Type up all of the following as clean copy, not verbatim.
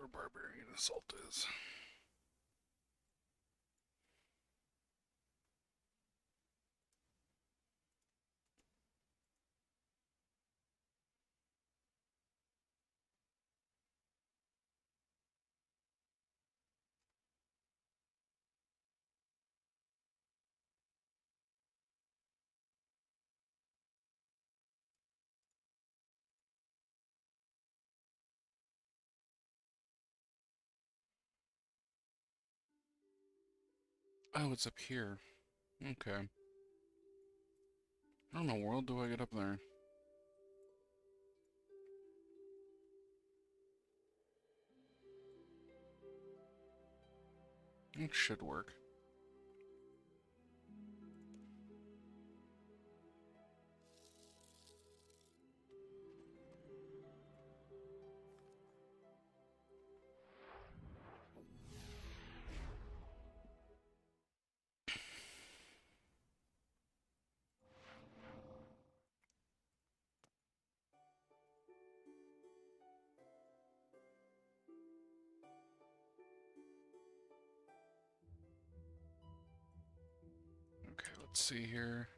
where Barbarian Assault is. Oh, it's up here. Okay. How in the world do I get up there? It should work. Okay, let's see here.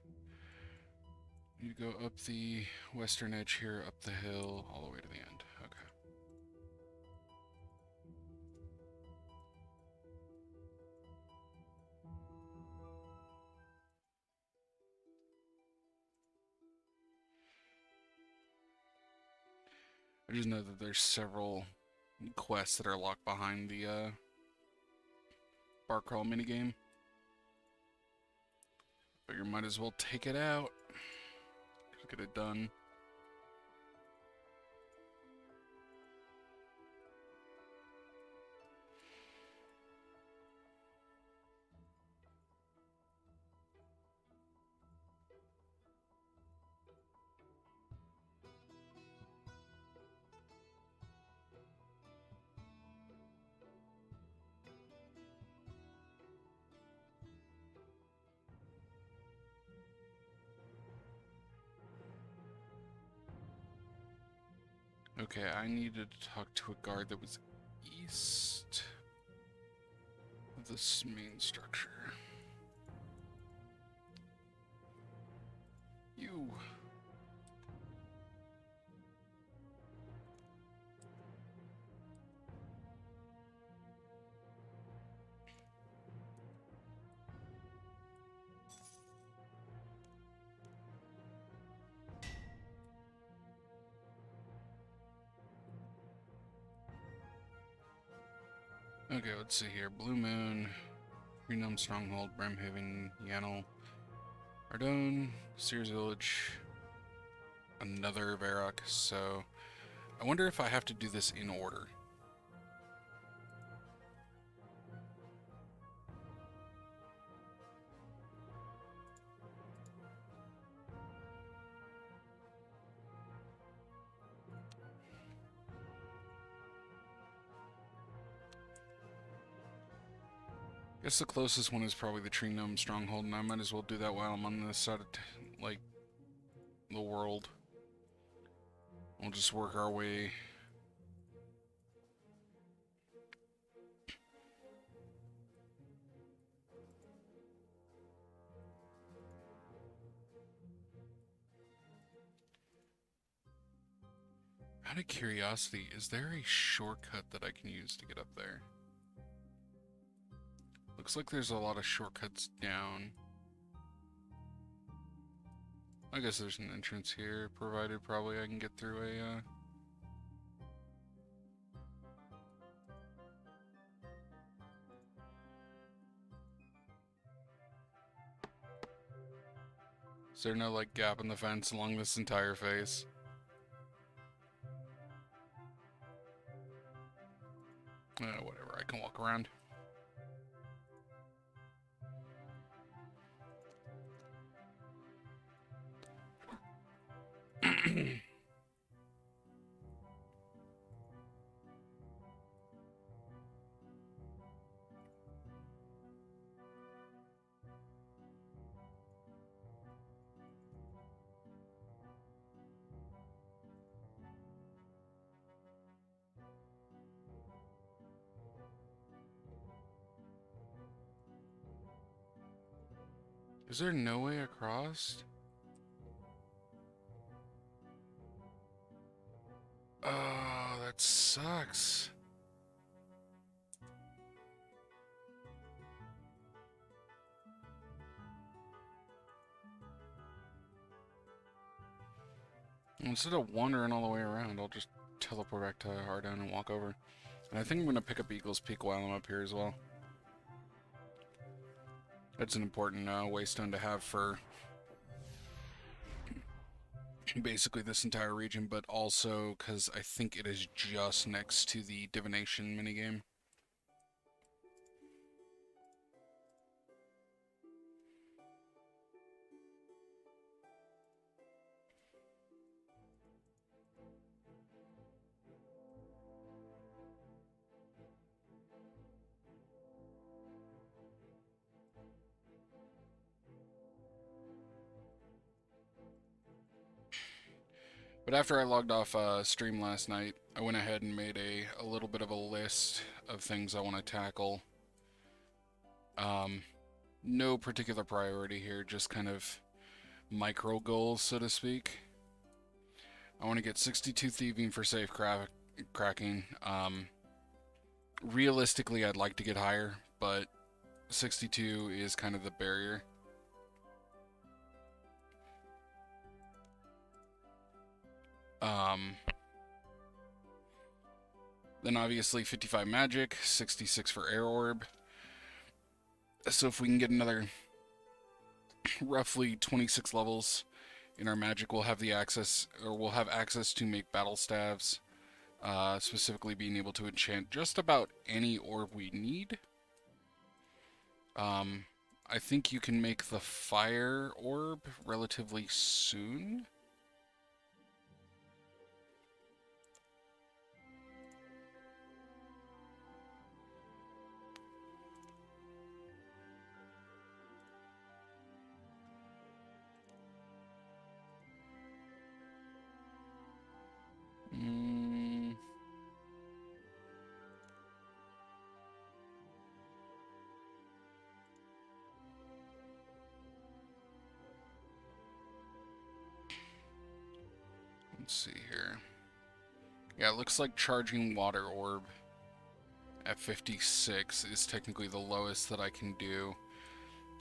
You go up the western edge here, up the hill, all the way to the end. Okay. I just know that there's several quests that are locked behind the bar crawl minigame. Figure might as well take it out. Just get it done. Okay, I needed to talk to a guard that was east of this main structure. You. Okay, let's see here. Blue Moon, Renum Stronghold, Brimhaven, Yannel, Ardone, Sears Village, another Varrock. So, I wonder if I have to do this in order. I guess the closest one is probably the Tree Gnome Stronghold, and I might as well do that while I'm on this side of, like, the world. We'll just work our way. Out of curiosity, is there a shortcut that I can use to get up there? Looks like there's a lot of shortcuts down. I guess there's an entrance here, provided probably I can get through a, Is there no, like, gap in the fence along this entire face? Whatever, I can walk around. Is there no way across? Oh, that sucks. Instead of wandering all the way around, I'll just teleport back to Ardon and walk over. And I think I'm going to pick up Eagle's Peak while I'm up here as well. That's an important waystone to have for basically this entire region, but also because I think it is just next to the divination minigame. But after I logged off stream last night, I went ahead and made a little bit of a list of things I want to tackle. No particular priority here, just kind of micro goals, so to speak. I want to get 62 thieving for safe cracking. Realistically, I'd like to get higher, but 62 is kind of the barrier. Then obviously 55 magic, 66 for air orb. So if we can get another roughly 26 levels in our magic, we'll have access to make battle staves, specifically being able to enchant just about any orb we need. I think you can make the fire orb relatively soon. Let's see here. Yeah, it looks like charging water orb at 56 is technically the lowest that I can do.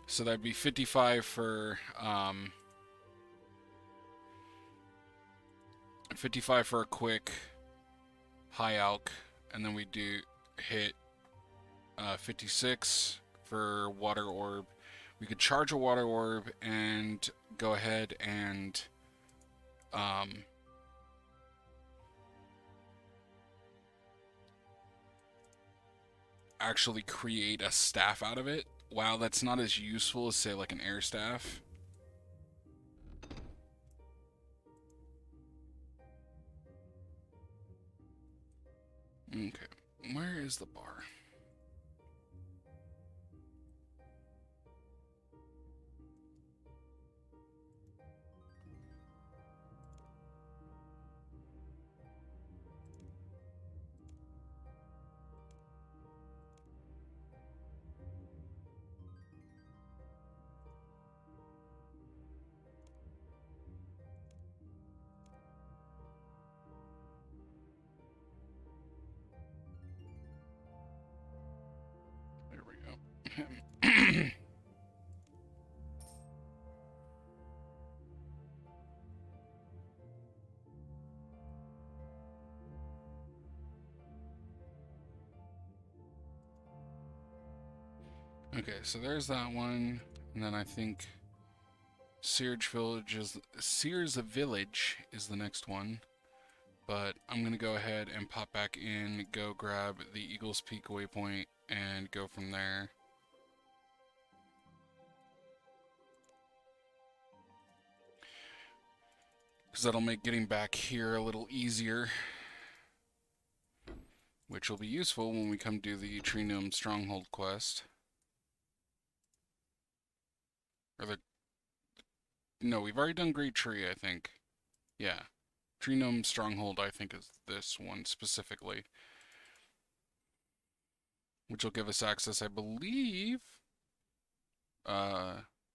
So that'd be 55 for 55 for a quick high alch, and then we do hit 56 for water orb. We could charge a water orb and go ahead and actually create a staff out of it. Wow, that's not as useful as, say, like an air staff. Okay, where is the bar? Okay, so there's that one, and then I think Sears Village is the next one. But I'm gonna go ahead and pop back in, go grab the Eagle's Peak waypoint, and go from there. Because that'll make getting back here a little easier, which will be useful when we come do the Churning Stronghold quest. No, we've already done Great Tree, I think. Yeah. Churning Stronghold, I think, is this one specifically. Which will give us access, I believe,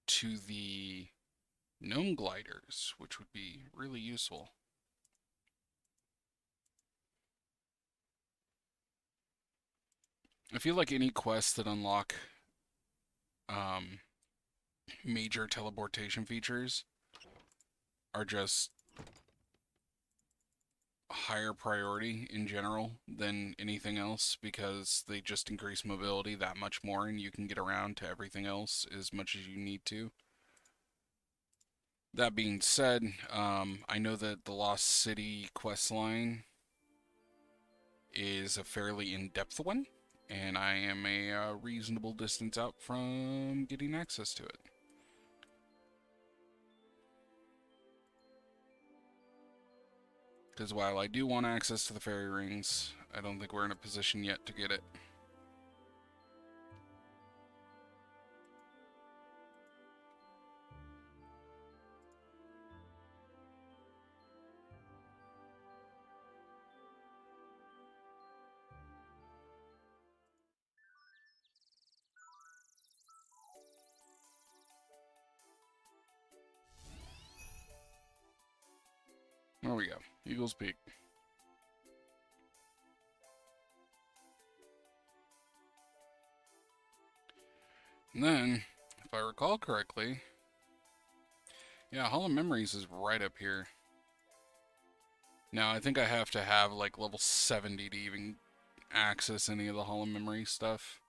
to the gnome gliders, which would be really useful. I feel like any quests that unlock major teleportation features are just higher priority in general than anything else, because they just increase mobility that much more and you can get around to everything else as much as you need to. That being said, I know that the Lost City questline is a fairly in-depth one, and I am a reasonable distance out from getting access to it. Because while I do want access to the fairy rings, I don't think we're in a position yet to get it. There we go. Eagles Peak. And then, if I recall correctly, yeah, Hall of Memories is right up here. Now, I think I have to have like level 70 to even access any of the Hall of Memory stuff.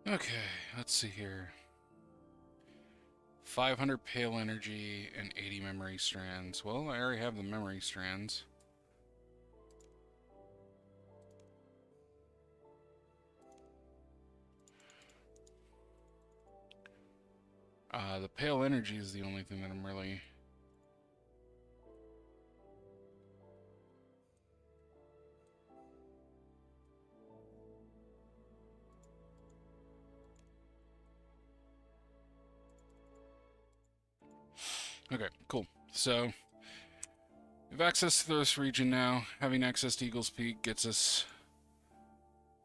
Okay, let's see here. 500 pale energy and 80 memory strands. Well, I already have the memory strands. The pale energy is the only thing that I'm really... Okay, cool. So, we have access to this region now. Having access to Eagles Peak gets us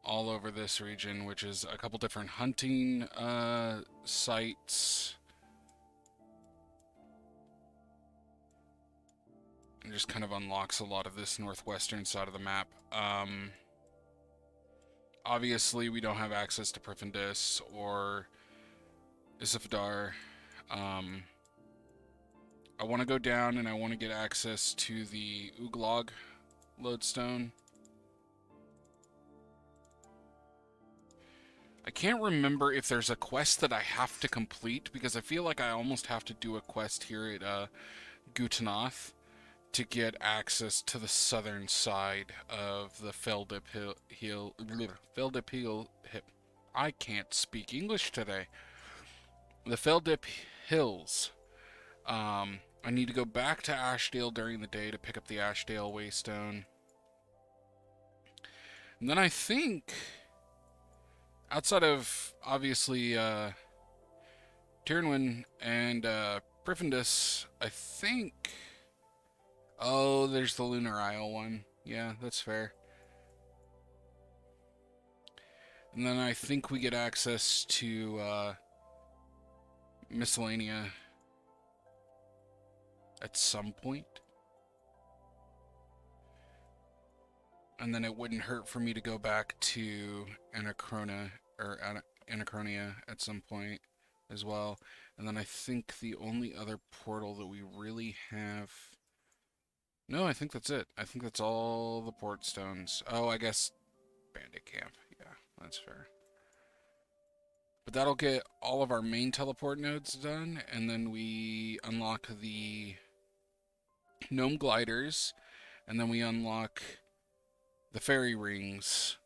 all over this region, which is a couple different hunting sites. And just kind of unlocks a lot of this northwestern side of the map. Obviously, we don't have access to Prifindis or Isafdar. I want to go down and I want to get access to the Uglog lodestone. I can't remember if there's a quest that I have to complete, because I feel like I almost have to do a quest here at Gutanath to get access to the southern side of the Feldip Hill. I can't speak English today. The Feldip Hills. I need to go back to Ashdale during the day to pick up the Ashdale Waystone. And then I think, outside of, obviously, Tyrnwyn and Prifindis, I think... Oh, there's the Lunar Isle one. Yeah, that's fair. And then I think we get access to Miscellanea at some point. And then it wouldn't hurt for me to go back to Anachronia at some point as well. And then I think the only other portal that we really have... No, I think that's it. I think that's all the port stones. Oh, I guess Bandit Camp. Yeah, that's fair. But that'll get all of our main teleport nodes done, and then we unlock the gnome gliders, and then we unlock the fairy rings.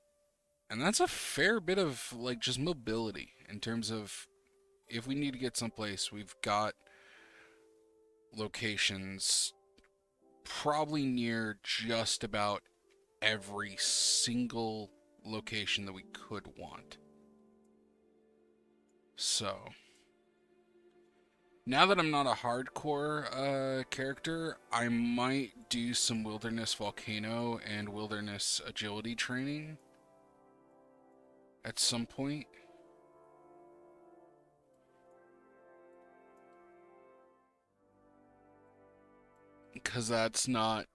And that's a fair bit of, like, just mobility in terms of if we need to get someplace, we've got locations probably near just about every single location that we could want. So, now that I'm not a hardcore character, I might do some wilderness volcano and wilderness agility training at some point. Because that's not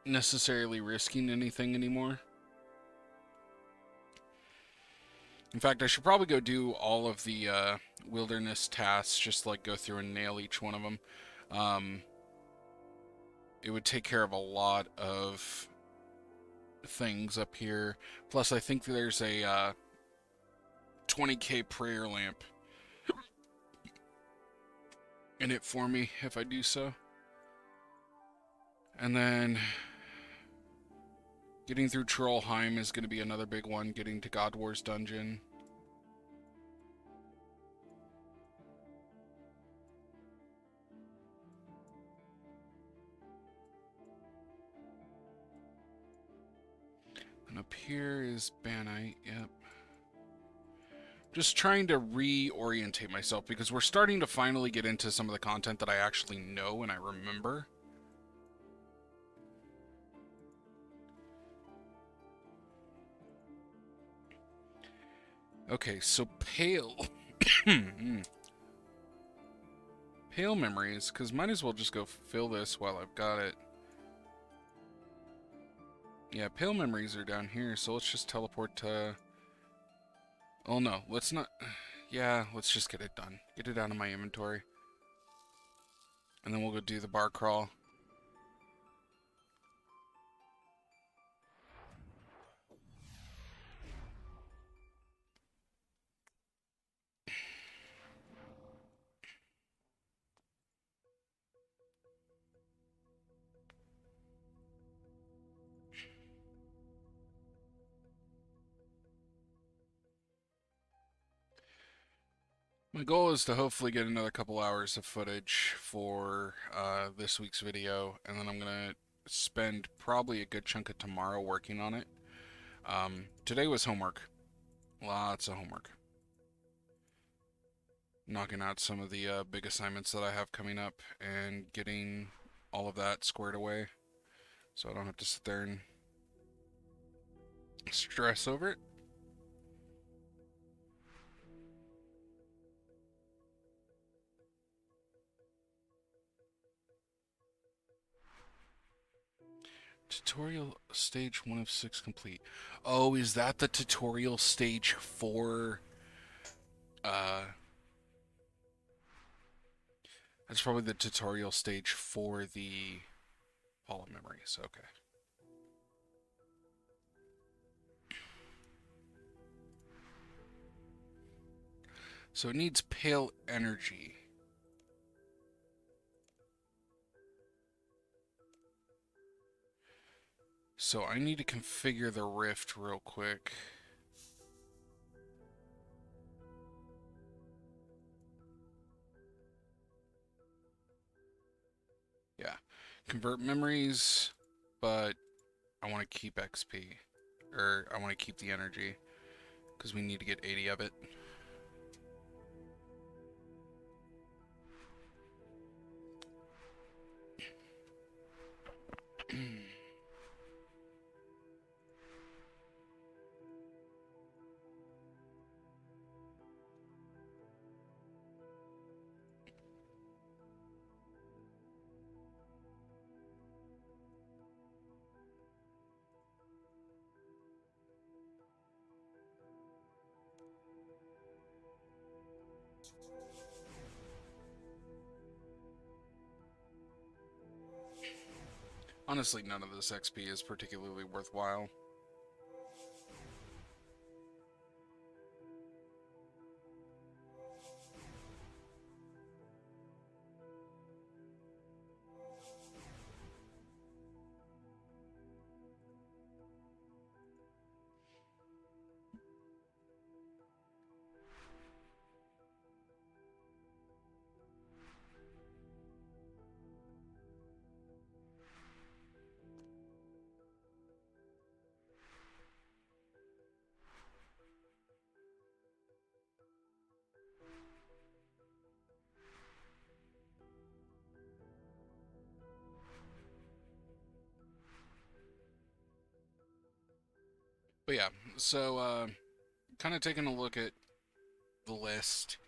necessarily risking anything anymore. In fact, I should probably go do all of the wilderness tasks, just like go through and nail each one of them. It would take care of a lot of things up here. Plus, I think there's a 20k prayer lamp in it for me if I do so. And then getting through Trollheim is going to be another big one, getting to God War's dungeon. And up here is Banite, yep. Just trying to reorientate myself because we're starting to finally get into some of the content that I actually know and I remember. Okay, so pale. Pale memories, because might as well just go fill this while I've got it. Yeah, pale memories are down here, so let's just teleport to... Oh no, let's not... Yeah, let's just get it done. Get it out of my inventory. And then we'll go do the bar crawl. My goal is to hopefully get another couple hours of footage for this week's video, and then I'm going to spend probably a good chunk of tomorrow working on it. Today was homework. Lots of homework. Knocking out some of the big assignments that I have coming up and getting all of that squared away so I don't have to sit there and stress over it. Tutorial stage 1 of 6 complete. Oh, is that the tutorial stage for... That's probably the tutorial stage for the Hall of Memories. Okay. So it needs pale energy. So I need to configure the rift real quick. Yeah. Convert memories, but I want to keep XP. Or I want to keep the energy. Because we need to get 80 of it. Honestly, none of this XP is particularly worthwhile. But yeah, so kind of taking a look at the list.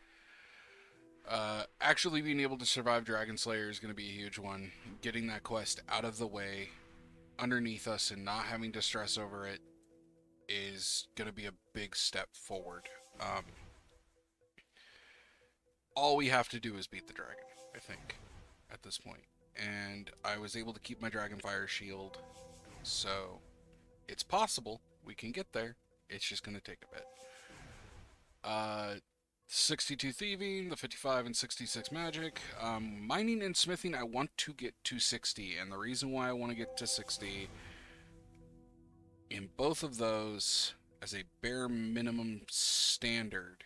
Actually being able to survive Dragon Slayer is going to be a huge one. Getting that quest out of the way, underneath us, and not having to stress over it is going to be a big step forward. All we have to do is beat the dragon, I think, at this point. And I was able to keep my Dragonfire shield, so it's possible we can get there. It's just going to take a bit. 62 thieving, the 55 and 66 magic. Mining and smithing, I want to get to 60, and the reason why I want to get to 60 in both of those as a bare minimum standard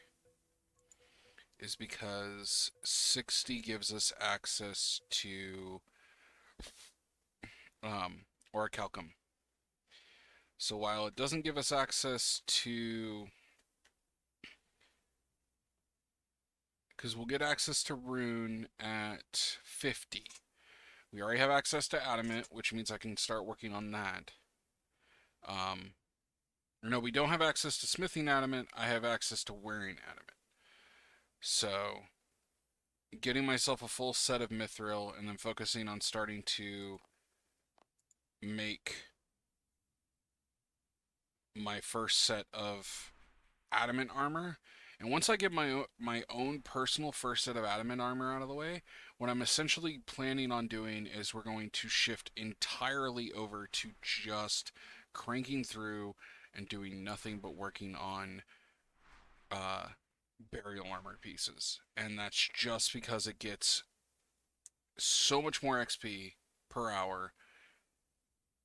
is because 60 gives us access to Orichalcum. So while it doesn't give us access to, because we'll get access to Rune at 50. We already have access to Adamant, which means I can start working on that. No, we don't have access to smithing Adamant. I have access to wearing Adamant. So, getting myself a full set of Mithril and then focusing on starting to make my first set of Adamant armor. And once I get my own personal first set of Adamant armor out of the way, what I'm essentially planning on doing is we're going to shift entirely over to just cranking through and doing nothing but working on burial armor pieces. And that's just because it gets so much more XP per hour.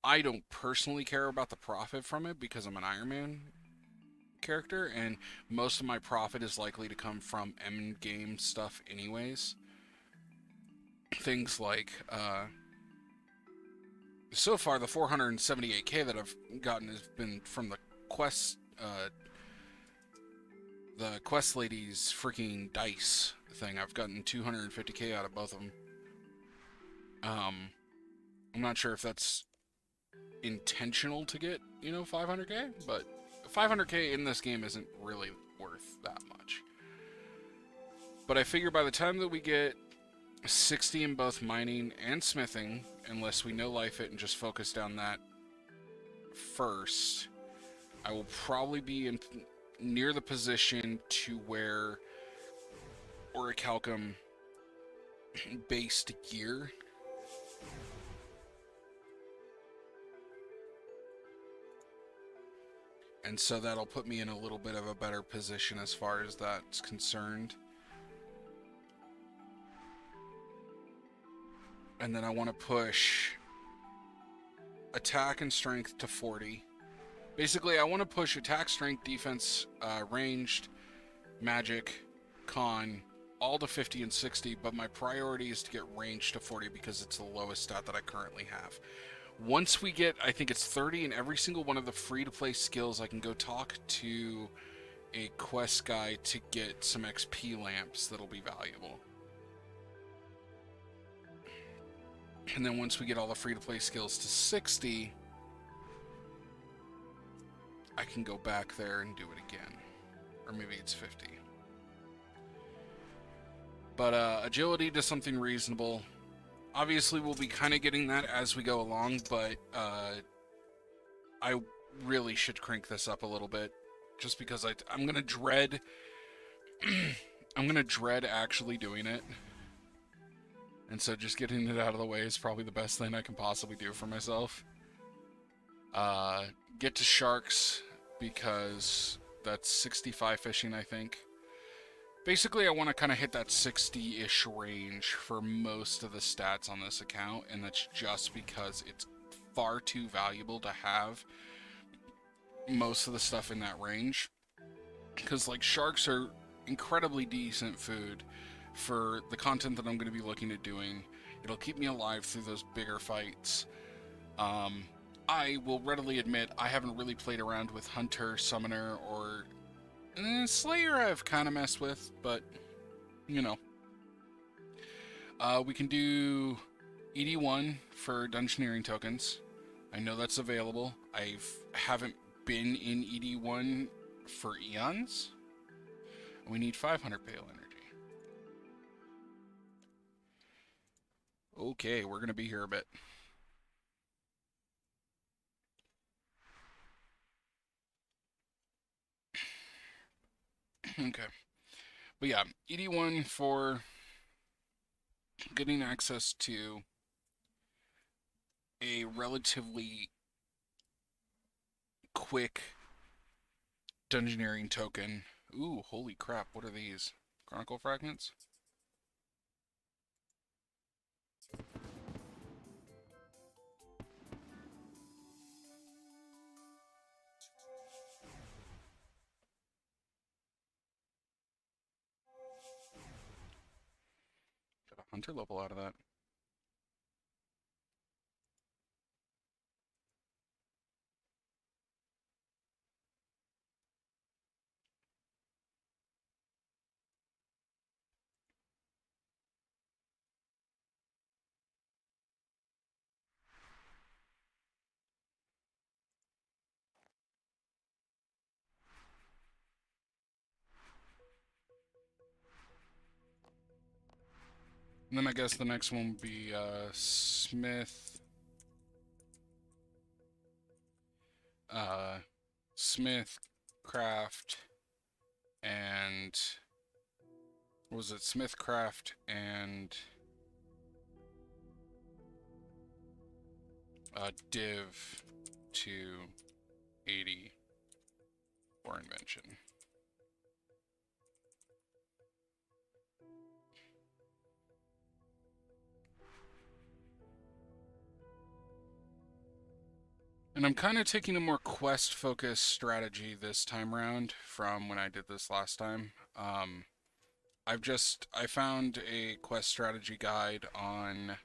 I don't personally care about the profit from it because I'm an Iron Man character, and most of my profit is likely to come from end game stuff anyways. Things like so far the 478k that I've gotten has been from the quest lady's freaking dice thing. I've gotten 250k out of both of them. I'm not sure if that's intentional to get, 500k, but 500k in this game isn't really worth that much. But I figure by the time that we get 60 in both mining and smithing, unless we no life it and just focus down that first, I will probably be near the position to where Orichalcum based gear and so that'll put me in a little bit of a better position as far as that's concerned. And then I want to push attack and strength to 40. Basically, I want to push attack, strength, defense, ranged, magic, con, all to 50 and 60, but my priority is to get ranged to 40 because it's the lowest stat that I currently have. Once we get, I think it's 30 in every single one of the free-to-play skills, I can go talk to a quest guy to get some XP lamps that'll be valuable. And then once we get all the free-to-play skills to 60, I can go back there and do it again. Or maybe it's 50. But agility to something reasonable. Obviously, we'll be kind of getting that as we go along, but I really should crank this up a little bit, just because I'm gonna dread. I'm gonna dread actually doing it. And so just getting it out of the way is probably the best thing I can possibly do for myself. Uh, get to sharks because that's 65 fishing, I think. Basically, I want to kind of hit that 60-ish range for most of the stats on this account, and that's just because it's far too valuable to have most of the stuff in that range. Because, like, sharks are incredibly decent food for the content that I'm going to be looking at doing. It'll keep me alive through those bigger fights. I will readily admit I haven't really played around with Hunter, Summoner, or Slayer I've kind of messed with, but, you know. We can do ED1 for Dungeoneering tokens. I know that's available. I haven't been in ED1 for eons. We need 500 pale energy. Okay, we're going to be here a bit. Okay. But yeah, ED1 for getting access to a relatively quick Dungeoneering token. Ooh, holy crap, what are these? Chronicle fragments? Got a hunter level out of that. And then I guess the next one would be Smith. Smith, Craft, and what was it? Smith, Craft, and div to 80 for invention. And I'm kind of taking a more quest-focused strategy this time around from when I did this last time. I found a quest strategy guide on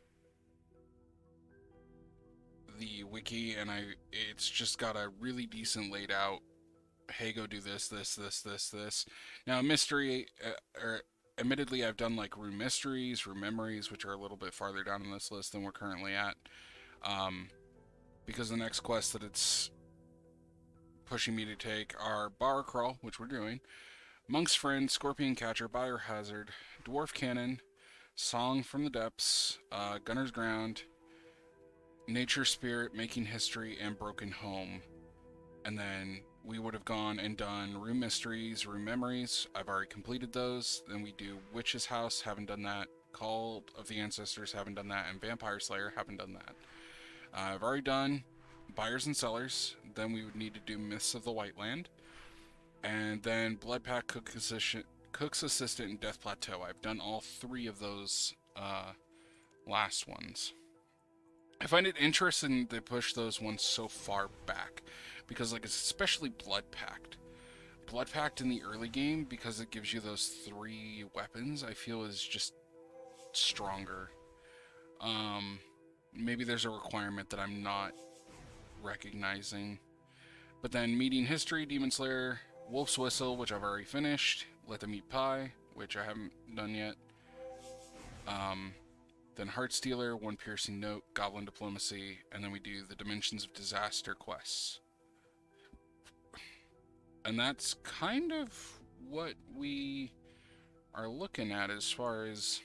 the wiki, and it's just got a really decent laid out, hey, go do this, this, this, this, this. Now, mystery, admittedly, I've done like room mysteries, room memories, which are a little bit farther down on this list than we're currently at. Because the next quest that it's pushing me to take are Bar Crawl, which we're doing, Monk's Friend, Scorpion Catcher, Biohazard, Dwarf Cannon, Song from the Depths, Gunner's Ground, Nature Spirit, Making History, and Broken Home. And then we would have gone and done Room Mysteries, Room Memories. I've already completed those. Then we do Witch's House, haven't done that. Call of the Ancestors, haven't done that. And Vampire Slayer, haven't done that. I've already done Buyers and Sellers. Then we would need to do Myths of the White Land. And then Blood Pack, Cook's Assistant, and Death Plateau. I've done all three of those last ones. I find it interesting they push those ones so far back, because like it's especially Blood Pact. Blood Pact in the early game, because it gives you those 3 weapons, I feel is just stronger. Maybe there's a requirement that I'm not recognizing. But then Meeting History, Demon Slayer, Wolf's Whistle, which I've already finished, Let Them Eat Pie, which I haven't done yet. Then Heartstealer, One Piercing Note, Goblin Diplomacy, and then we do the Dimensions of Disaster quests. And that's kind of what we are looking at as far as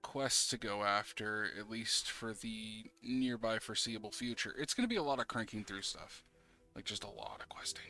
quests to go after, at least for the nearby foreseeable future. It's going to be a lot of cranking through stuff. Like, just a lot of questing.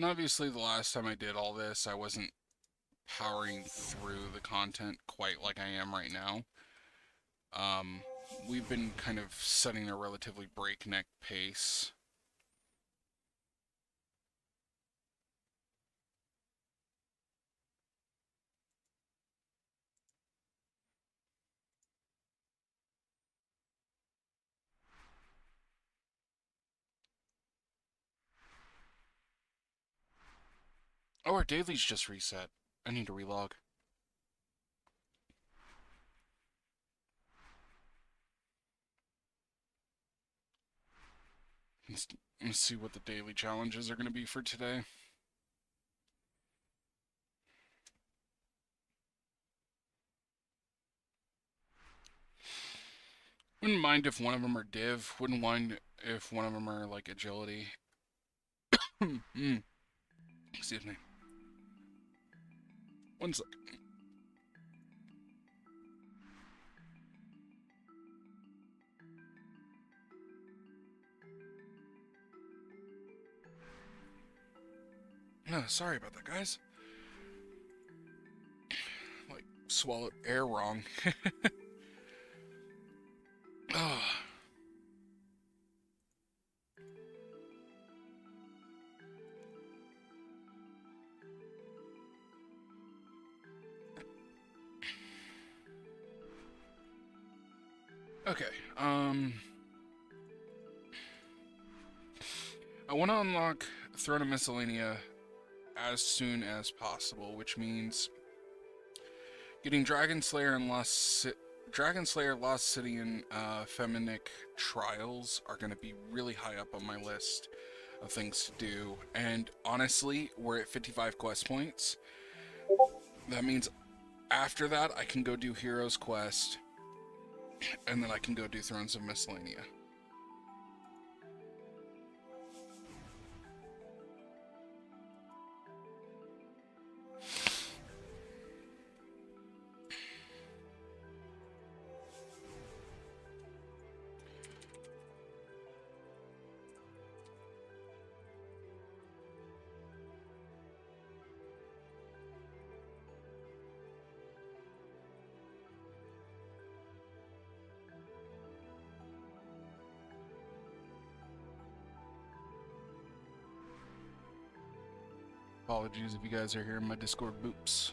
And obviously the last time I did all this, I wasn't powering through the content quite like I am right now. Um, we've been kind of setting a relatively breakneck pace. Oh, our daily's just reset. I need to relog. Let's see what the daily challenges are going to be for today. Wouldn't mind if one of them are div. Wouldn't mind if one of them are like agility. Excuse me. One sec. Oh, sorry about that, guys. Like, swallowed air wrong. Oh. Okay, I want to unlock Throne of Miscellanea as soon as possible, which means getting Dragon Slayer and Lost City, and Feminic Trials are going to be really high up on my list of things to do. And honestly, we're at 55 quest points. That means after that, I can go do Heroes Quest, and then I can go do Thrones of Miscellanea. Apologies if you guys are hearing my Discord boops.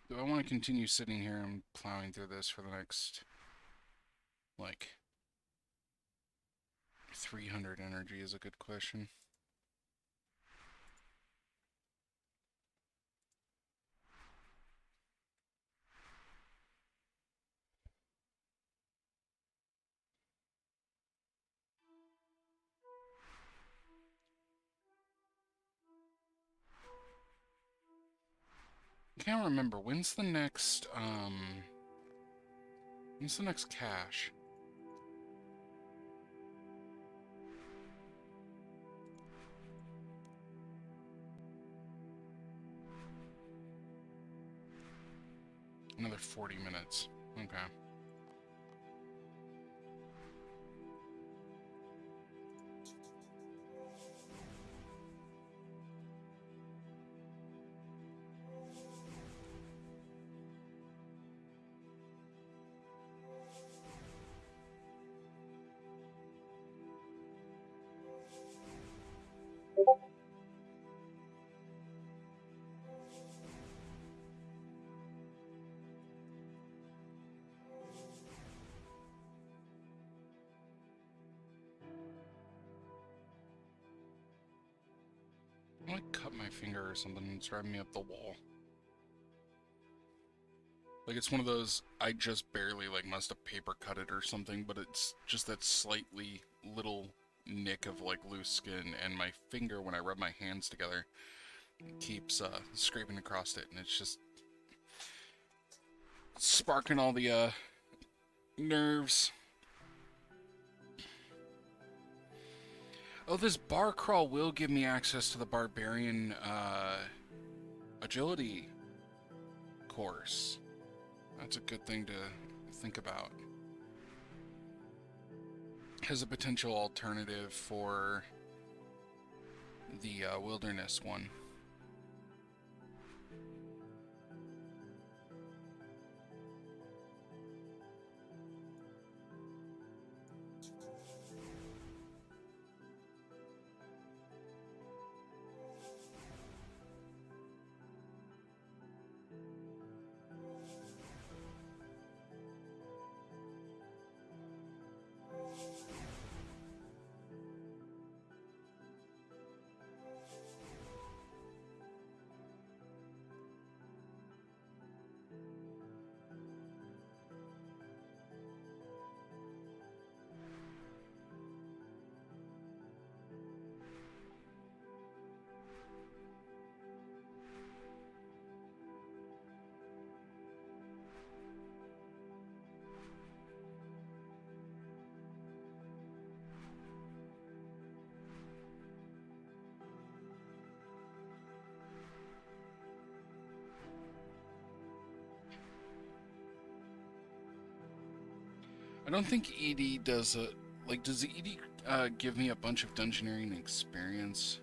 Do I want to continue sitting here and plowing through this for the next, like, 300 energy is a good question. I can't remember. When's the next cache? Another 40 minutes. Okay. I like cut my finger or something and it's driving me up the wall. Like it's one of those, I just barely like must have paper cut it or something, but it's just that slightly little nick of like loose skin, and my finger, when I rub my hands together, keeps scraping across it, and it's just sparking all the nerves. Oh, this bar crawl will give me access to the barbarian agility course. That's a good thing to think about. As a potential alternative for the wilderness one. I don't think ED does a... Like, does the ED give me a bunch of dungeoneering experience?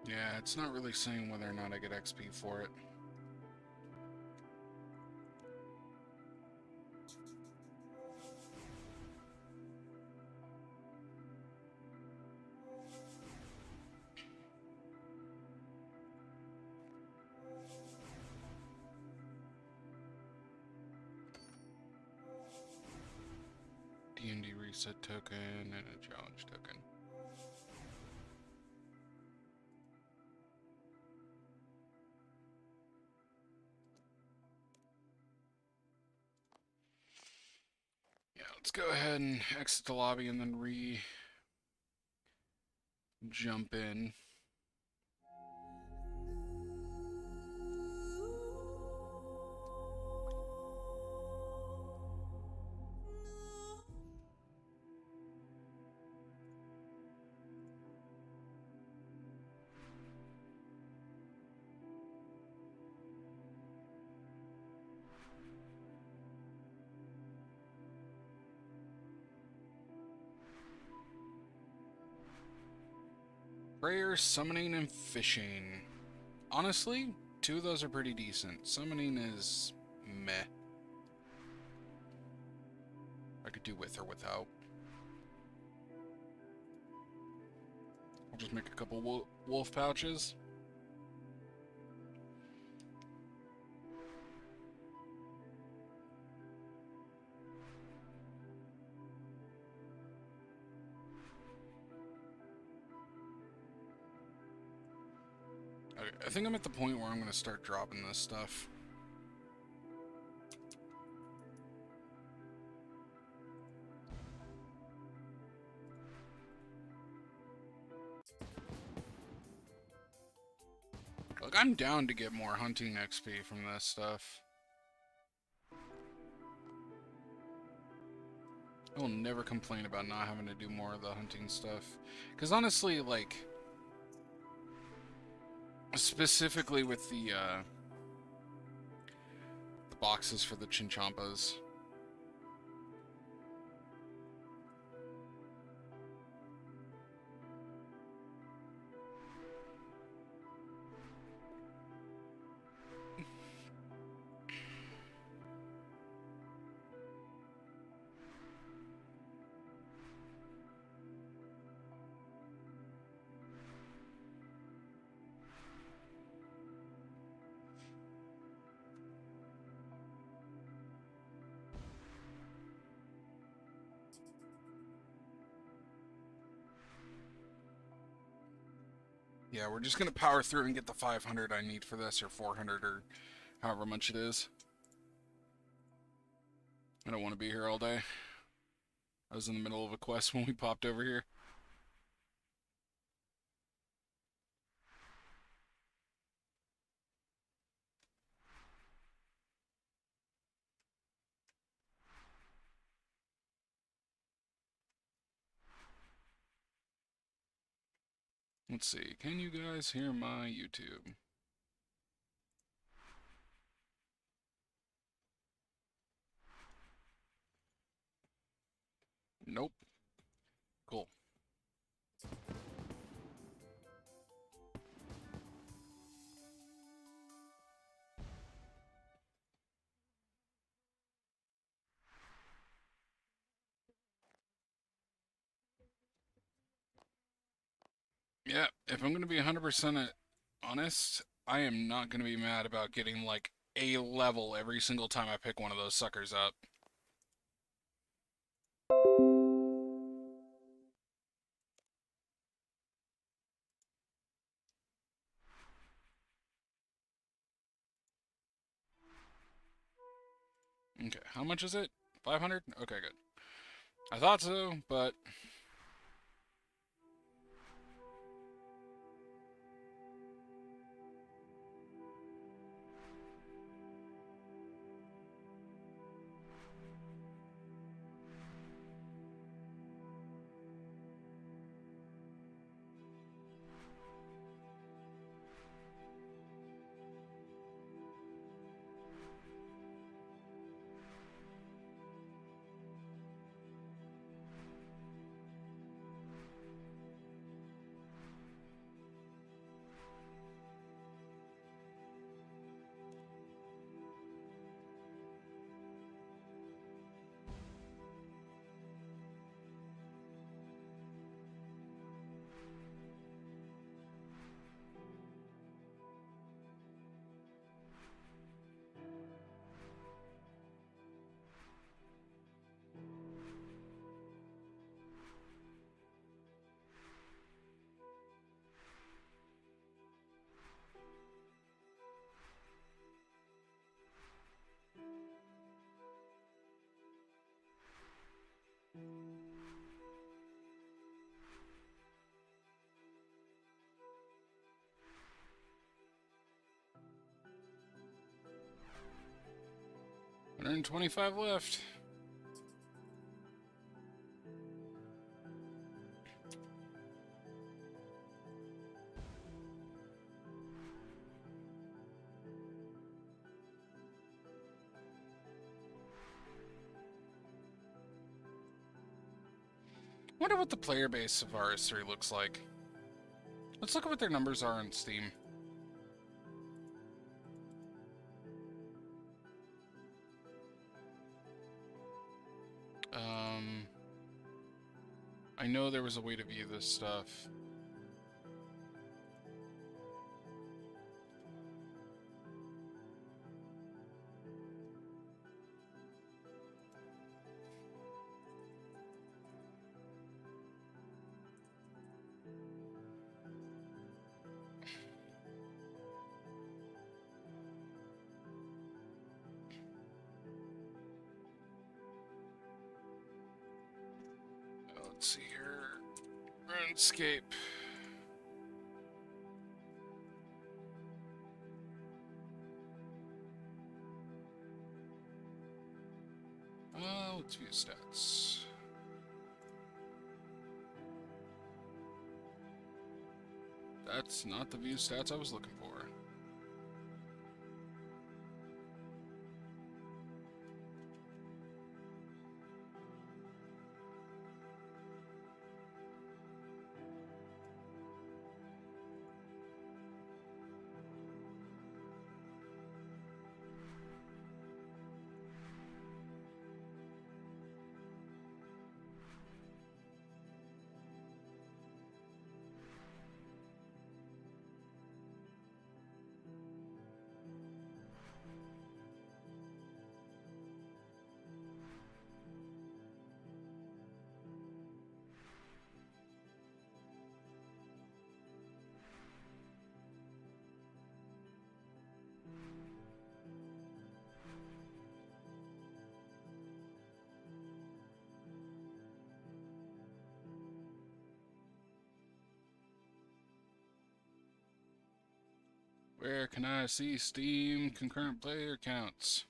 Yeah, it's not really saying whether or not I get XP for it. D&D reset token and a challenge token. Yeah, let's go ahead and exit the lobby and then jump in. Prayer, summoning, and fishing. Honestly, 2 of those are pretty decent. Summoning is meh. I could do with or without. I'll just make a couple wolf pouches. Okay, I think I'm at the point where I'm going to start dropping this stuff. Look, I'm down to get more hunting XP from this stuff. I will never complain about not having to do more of the hunting stuff. Because honestly, like, specifically with the boxes for the chinchompas. Yeah, we're just going to power through and get the 500 I need for this, or 400, or however much it is. I don't want to be here all day. I was in the middle of a quest when we popped over here. Let's see, can you guys hear my YouTube? Nope. Cool. Yeah, if I'm going to be 100% honest, I am not going to be mad about getting like a level every single time I pick one of those suckers up. Okay, how much is it? 500? Okay, good. I thought so, but 125 left. I wonder what the player base of RS3 looks like. Let's look at what their numbers are on Steam. I know there was a way to view this stuff. Let's see here. RuneScape. Let's view stats. That's not the view stats I was looking for. Where can I see Steam concurrent player counts?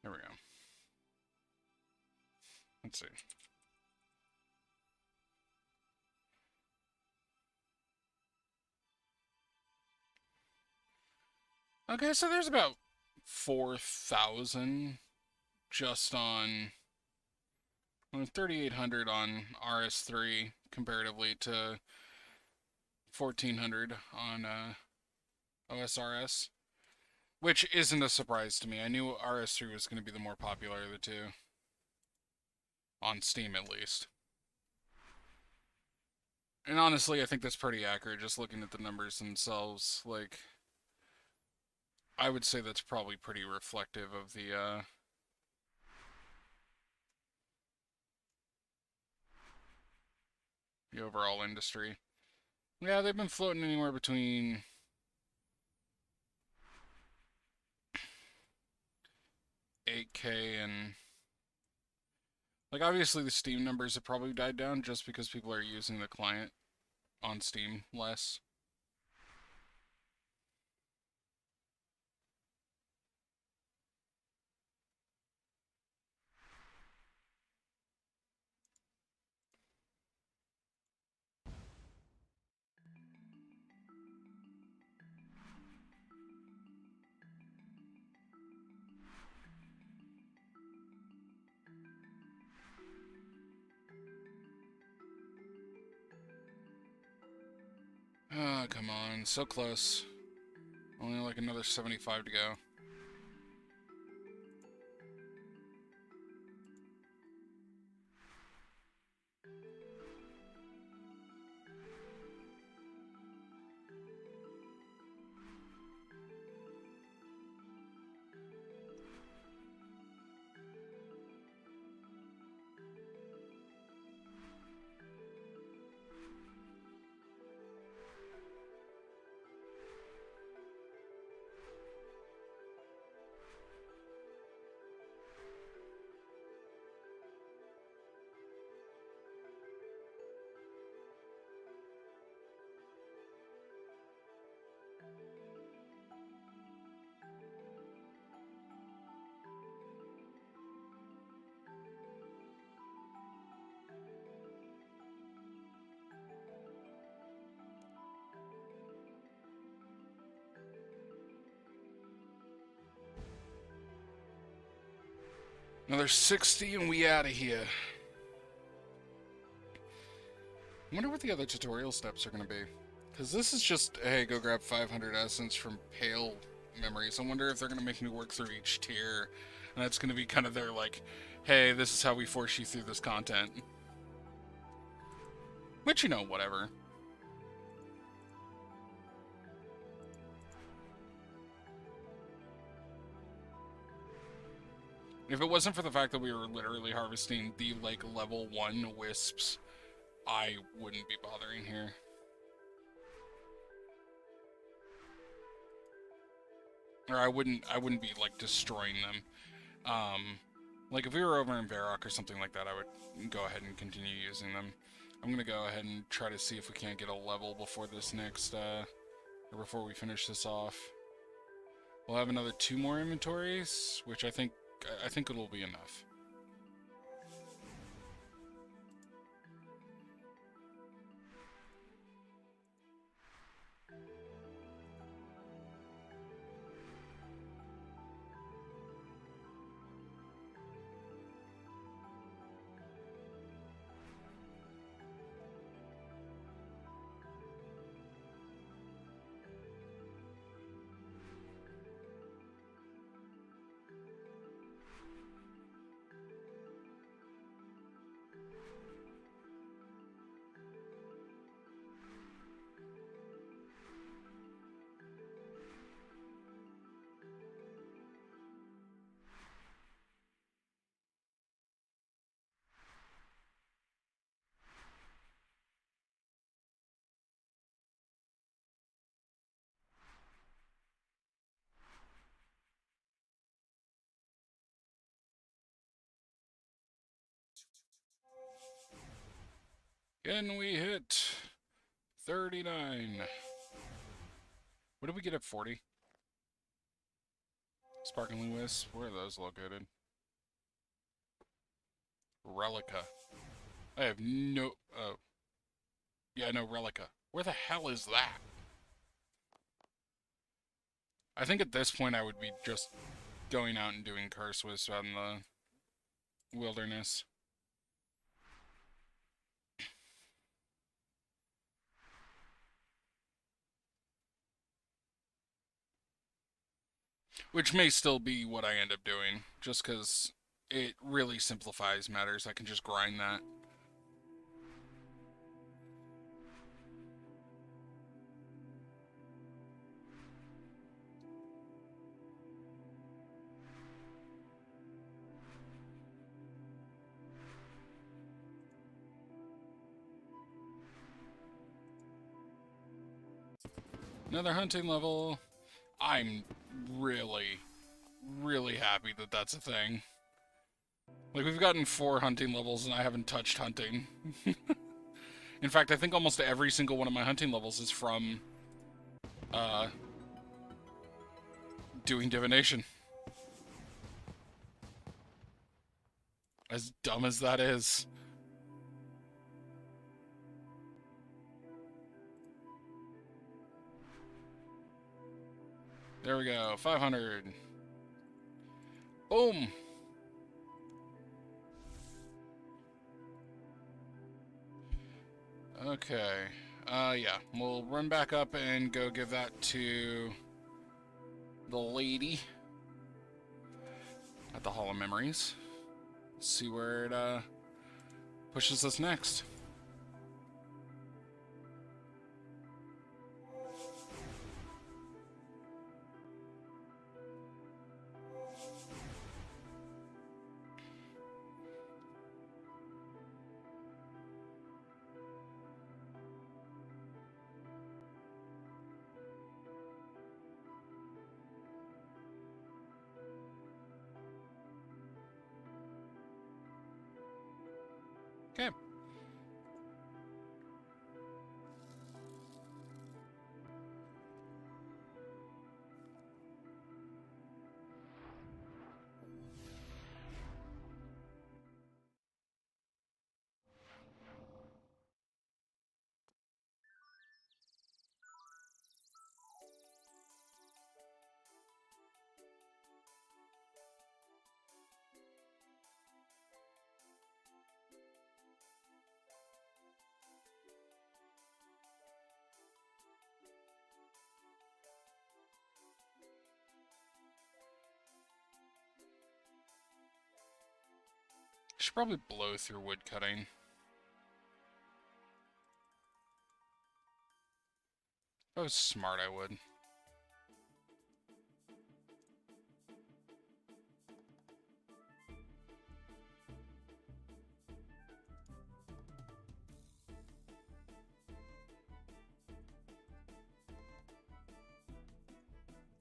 There we go. Let's see. Okay, so there's about 4,000 just on 3,800 on RS3 comparatively to 1,400 on OSRS, which isn't a surprise to me. I knew RS3 was going to be the more popular of the two, on Steam at least. And honestly, I think that's pretty accurate, just looking at the numbers themselves. Like, I would say that's probably pretty reflective of the overall industry. Yeah, they've been floating anywhere between 8K and... Like, obviously the Steam numbers have probably died down just because people are using the client on Steam less. Oh, come on. So close. Only like another 75 to go. Another 60 and we out of here. I wonder what the other tutorial steps are going to be. Because this is just, hey, go grab 500 essence from Pale Memories. I wonder if they're going to make me work through each tier. And that's going to be kind of their, like, hey, this is how we force you through this content. Which, you know, whatever. If it wasn't for the fact that we were literally harvesting the, like, level 1 wisps, I wouldn't be bothering here. Or I wouldn't be, like, destroying them. Like, if we were over in Varrock or something like that, I would go ahead and continue using them. I'm gonna go ahead and try to see if we can't get a level before this next, or before we finish this off. We'll have another 2 more inventories, which I think it'll be enough. And we hit 39. What did we get at 40? Sparkling Wisp, where are those located? Relica. I have no... Oh. Yeah, no, Relica. Where the hell is that? I think at this point I would be just going out and doing Curse Wisp out in the wilderness. Which may still be what I end up doing, just because it really simplifies matters. I can just grind that. Another hunting level. I'm really, really happy that that's a thing. Like, we've gotten 4 hunting levels and I haven't touched hunting. In fact, I think almost every single one of my hunting levels is from, doing divination. As dumb as that is. There we go, 500. Boom! Okay. Yeah. We'll run back up and go give that to the lady at the Hall of Memories. See where it pushes us next. Okay. should probably blow through wood cutting. If I was smart, I would.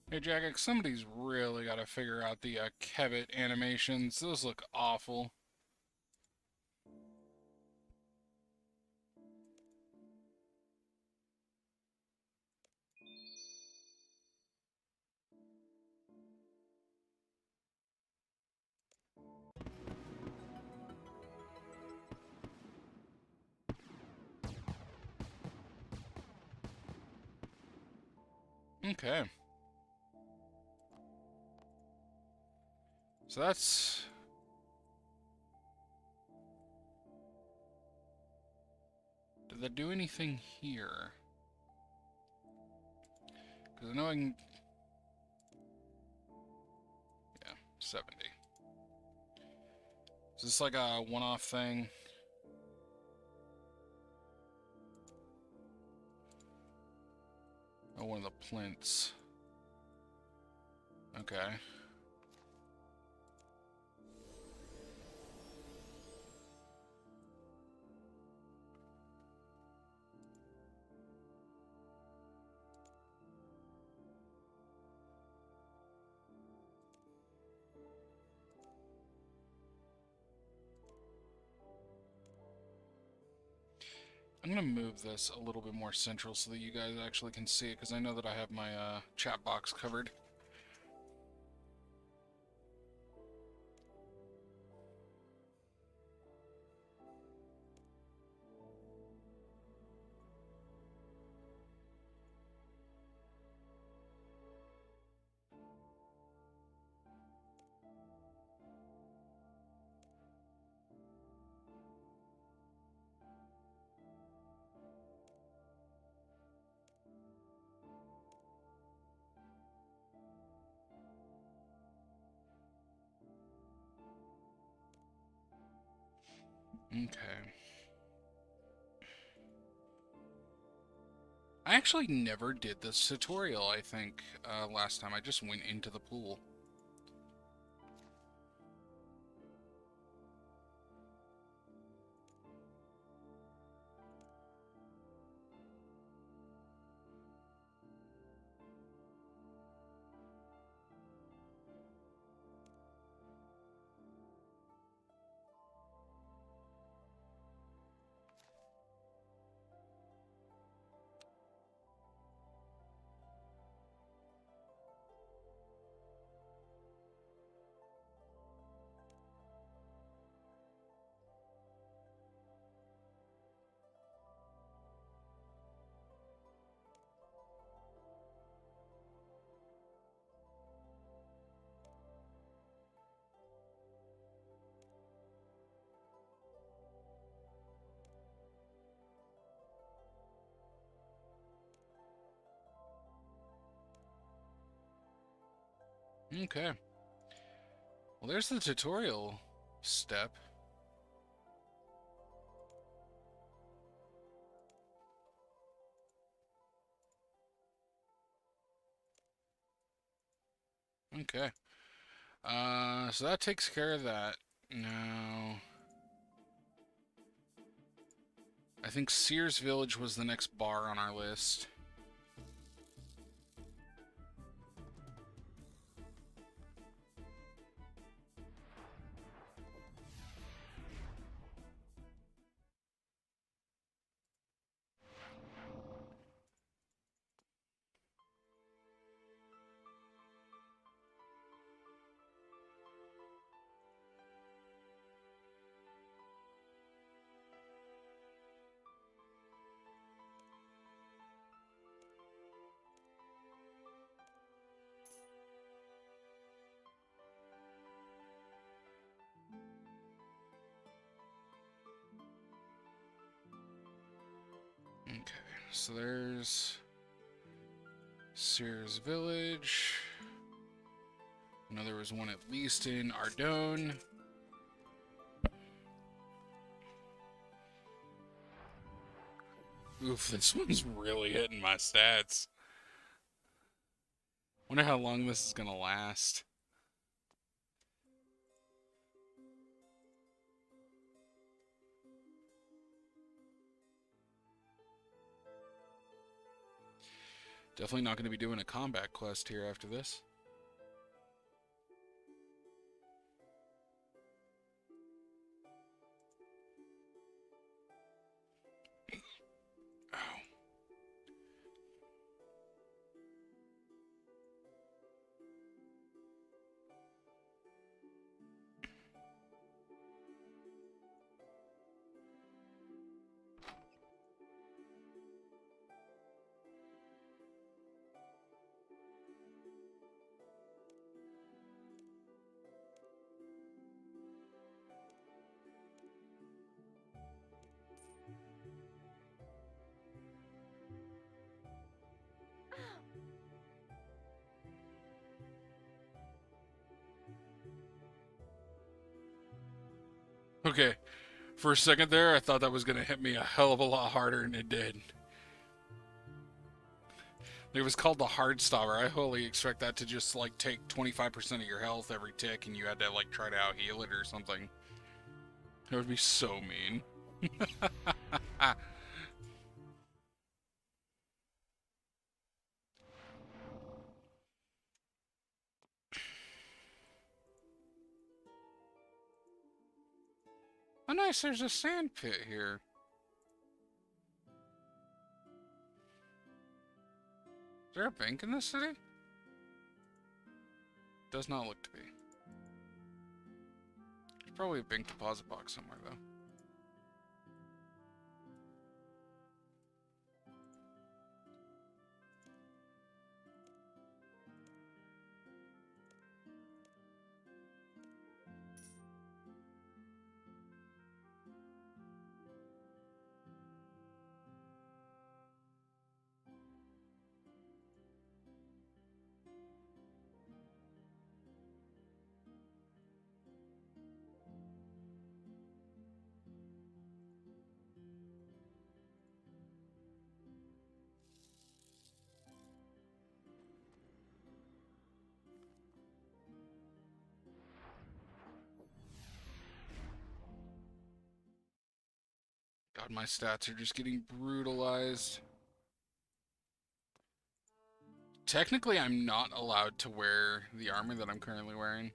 Hey, Jack, somebody's really got to figure out the Kebbit animations. Those look awful. Okay. So that's... Did that do anything here? Because I know I can... Yeah, 70. Is this like a one-off thing? Oh, one of the plinths. Okay. I'm going to move this a little bit more central so that you guys actually can see it, because I know that I have my chat box covered. Okay. I actually never did this tutorial, I think, last time. I just went into the pool. Okay. Well, there's the tutorial step. Okay. So that takes care of that. Now, I think Sears Village was the next bar on our list. Okay, so there's Sears Village. I know there was one at least in Ardone. Oof, this one's really hitting my stats. Wonder how long this is gonna last. Definitely not going to be doing a combat quest here after this. Okay, for a second there, I thought that was going to hit me a hell of a lot harder than it did. It was called the hard stopper. I wholly expect that to just like take 25% of your health every tick and you had to like try to out heal it or something. That would be so mean. Oh nice, there's a sand pit here. Is there a bank in this city? Does not look to be. There's probably a bank deposit box somewhere though. God, my stats are just getting brutalized. Technically, I'm not allowed to wear the armor that I'm currently wearing.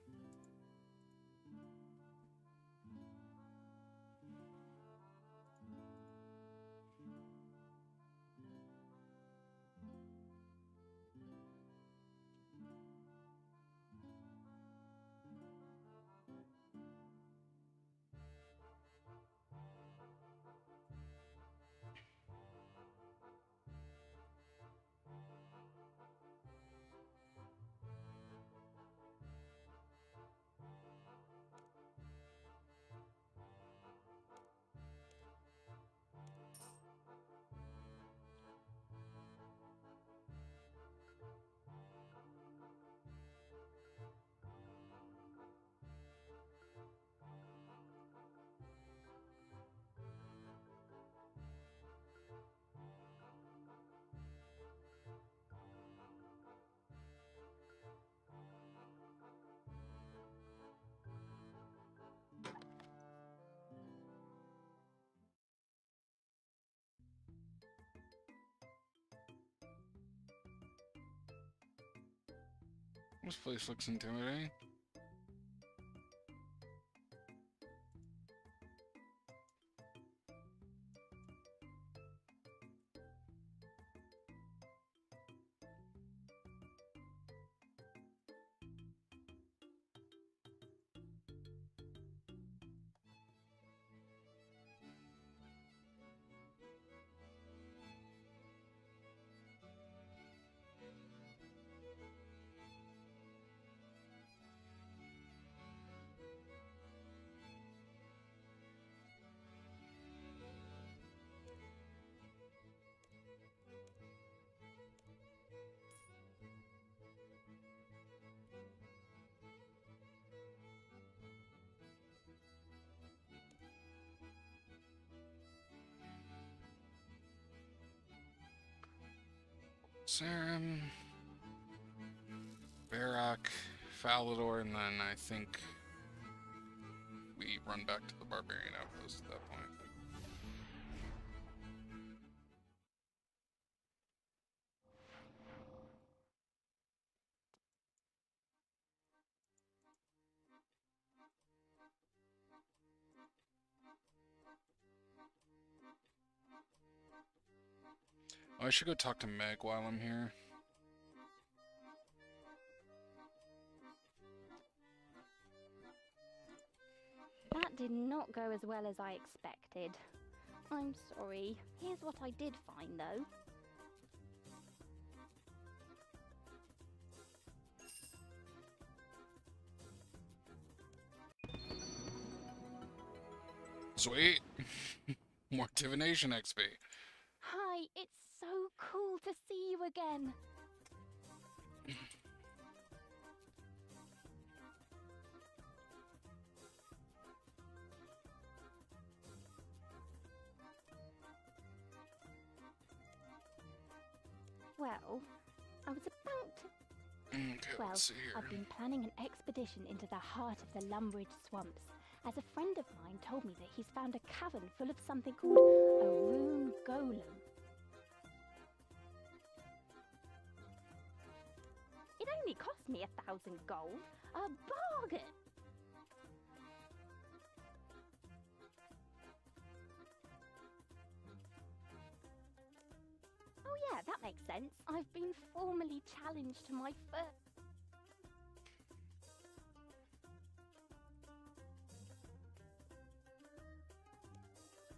This place looks intimidating. Sarum, Varrock, Falador, and then I think we run back to the Barbarian Outpost at that point. Oh, I should go talk to Meg while I'm here. That did not go as well as I expected. I'm sorry. Here's what I did find, though. Sweet! More divination XP. Hi, it's so cool to see you again. Well, I was about to... Okay, Well, let's see here. I've been planning an expedition into the heart of the Lumbridge swamps, as a friend of mine told me that he's found a cavern full of something called a rune golem. It only cost me 1,000 gold. A bargain! Oh yeah, that makes sense. I've been formally challenged to my first...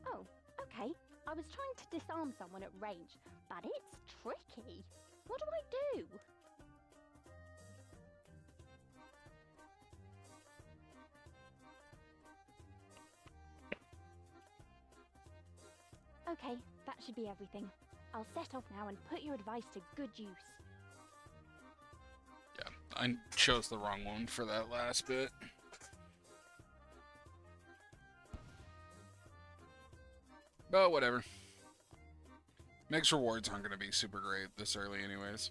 Oh, okay. I was trying to disarm someone at range, but it's tricky. What do I do? Okay, that should be everything. I'll set off now and put your advice to good use. Yeah, I chose the wrong one for that last bit. But whatever. Meg's rewards aren't going to be super great this early anyways.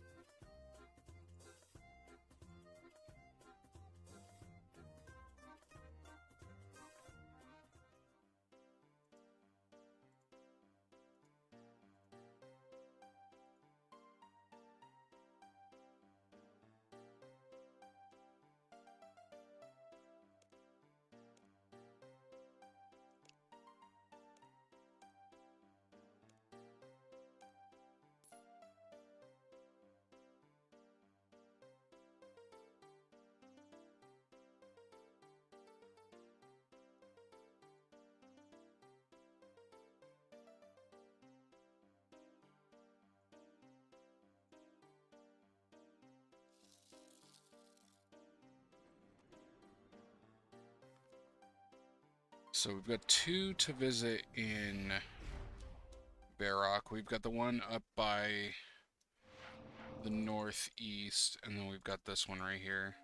So we've got 2 to visit in Varrock. We've got the one up by the northeast, and then we've got this one right here.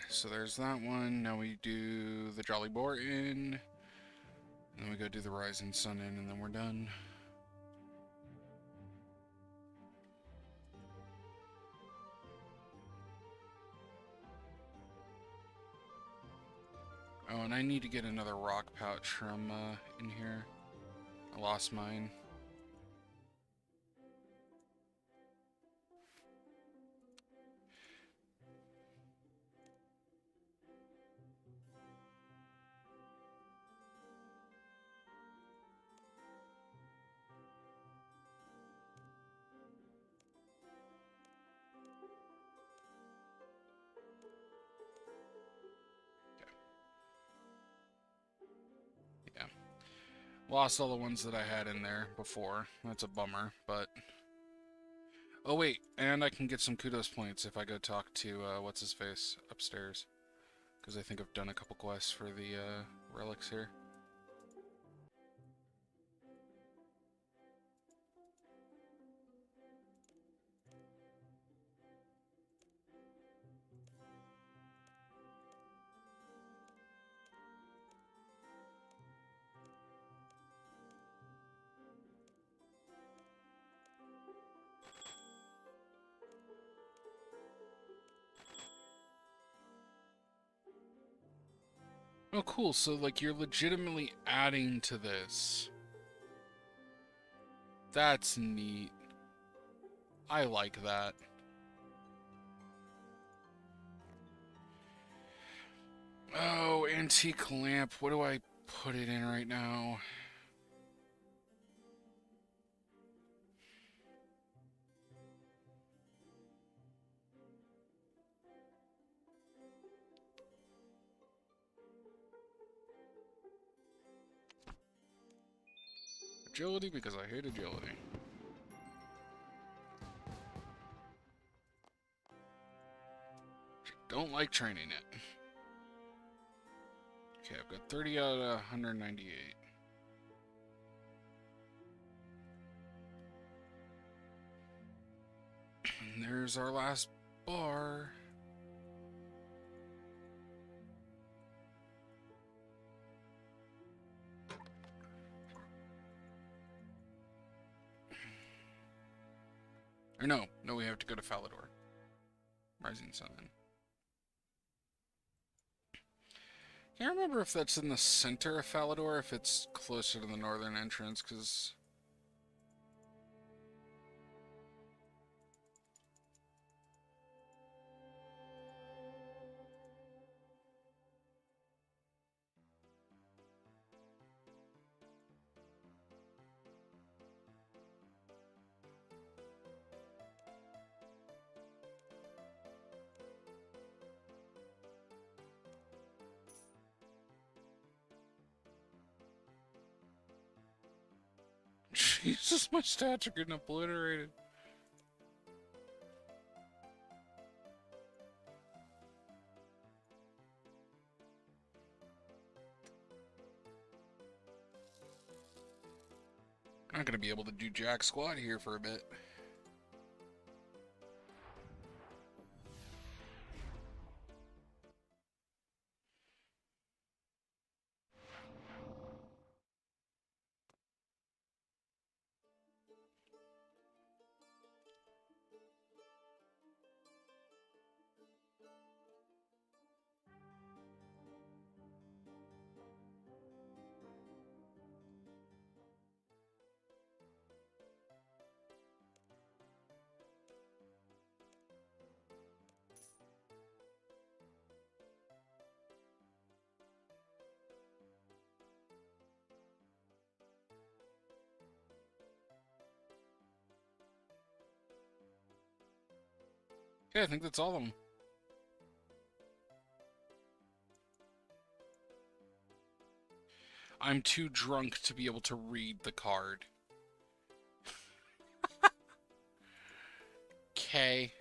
So there's that one. Now we do the Jolly Boar Inn. And then we go do the Rising Sun Inn, and then we're done. Oh, and I need to get another rock pouch from in here. I lost mine. Yeah. Lost all the ones that I had in there before. That's a bummer, but... Oh wait, and I can get some kudos points if I go talk to, what's-his-face upstairs. Because I think I've done a couple quests for the, relics here. Oh, cool. So, like, you're legitimately adding to this. That's neat. I like that. Oh, antique lamp. What do I put it in right now? Agility, because I hate agility. Don't like training it. Okay, I've got 30 out of 198. And there's our last bar. Or no, we have to go to Falador. Rising Sun. Can't remember if that's in the center of Falador, if it's closer to the northern entrance, because... Jesus, my stats are getting obliterated. I'm not going to be able to do jack squat here for a bit. Yeah, I think that's all of them. I'm too drunk to be able to read the card. Okay.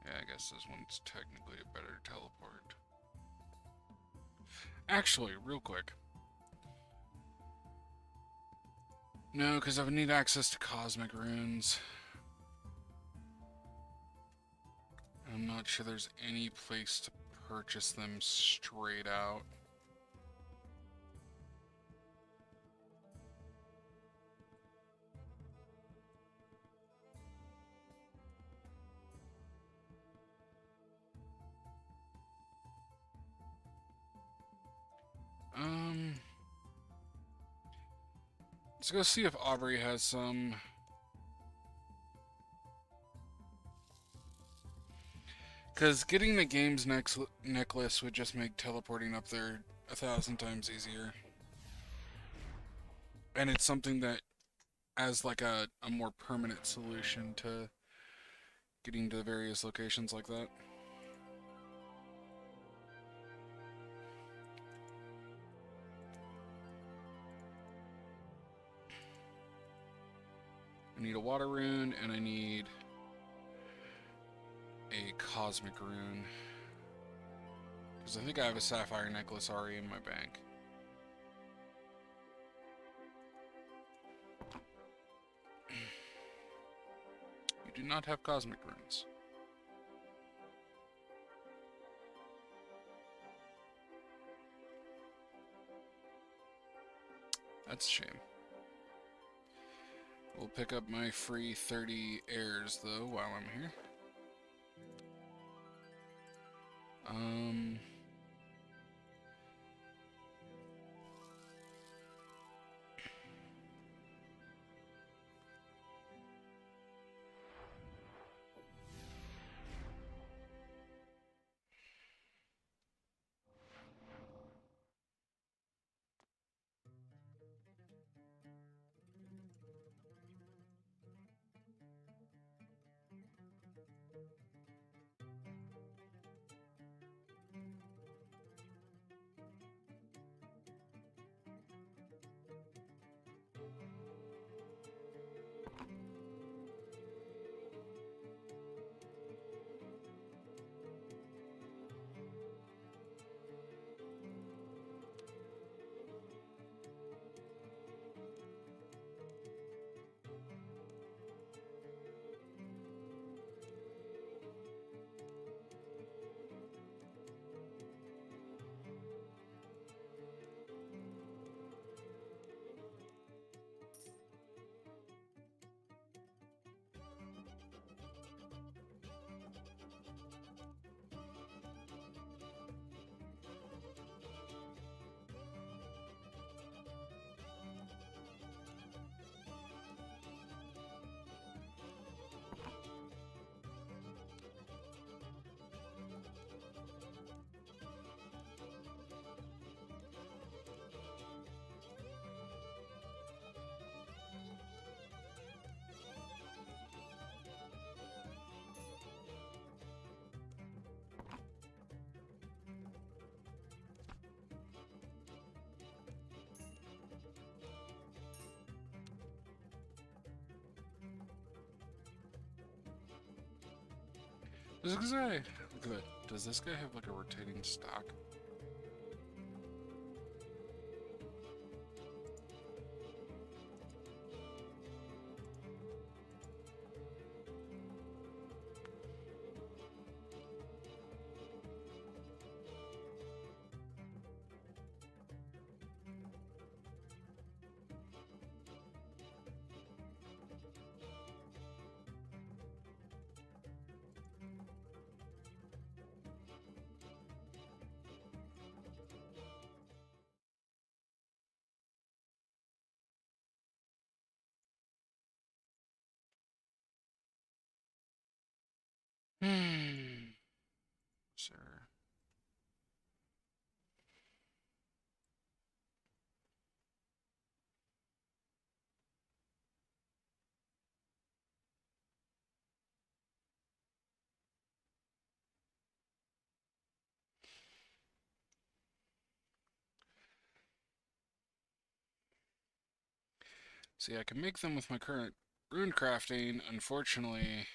Yeah, I guess this one's technically a better teleport. Actually, real quick. No, because I would need access to cosmic runes. I'm not sure there's any place to purchase them straight out. Let's go see if Aubrey has some. Because getting the game's necklace would just make teleporting up there 1,000 times easier. And it's something that, as like a more permanent solution to getting to various locations like that. I need a water rune, and I need a cosmic rune. Because I think I have a sapphire necklace already in my bank. You do not have cosmic runes. That's a shame. We'll pick up my free 30 airs, though, while I'm here. Does this guy, look at that. Does this guy have like a rotating stock? Sir. See, I can make them with my current rune crafting. Unfortunately,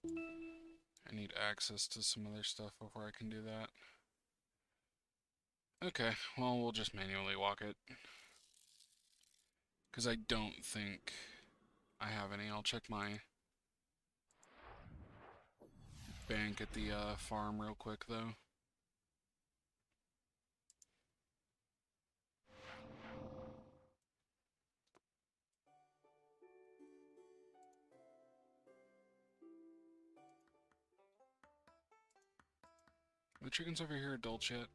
I need access to some other stuff before I can do that. Okay, well, we'll just manually walk it. Because I don't think I have any. I'll check my bank at the farm real quick, though. Are the chickens over here adult yet?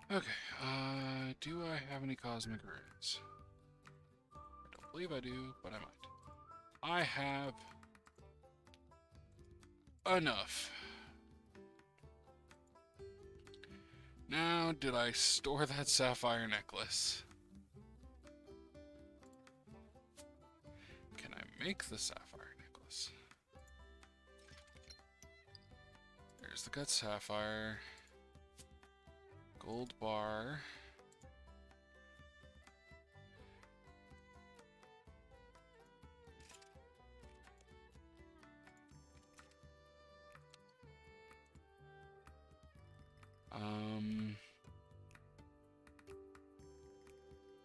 Okay, do I have any cosmic rays? I don't believe I do, but I might. I have enough. Now, did I store that sapphire necklace? Can I make the sapphire necklace? There's the gut sapphire. Gold bar.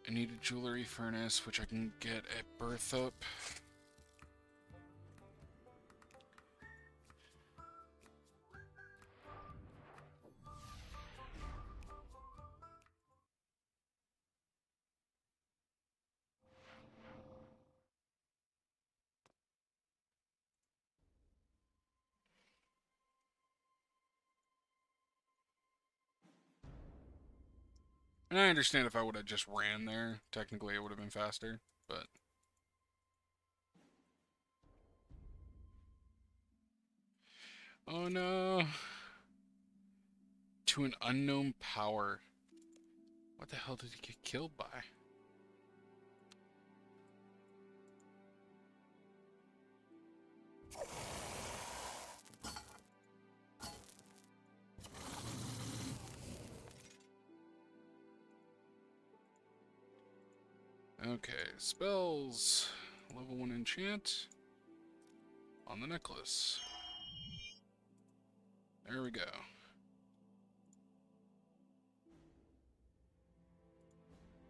I need a jewelry furnace, which I can get at Berthup. And I understand if I would have just ran there, technically it would have been faster, but... Oh no! To an unknown power. What the hell did he get killed by? Okay, spells. Level 1 enchant. On the necklace. There we go.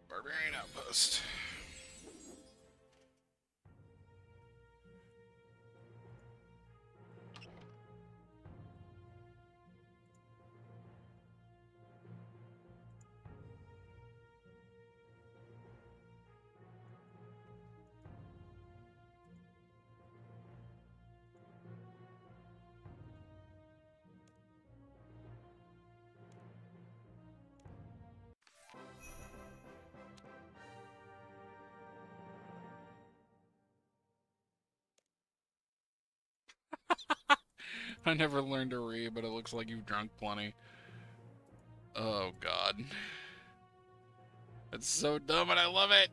Barbarian Outpost. I never learned to read, but it looks like you've drunk plenty. Oh, God. That's so dumb, and I love it!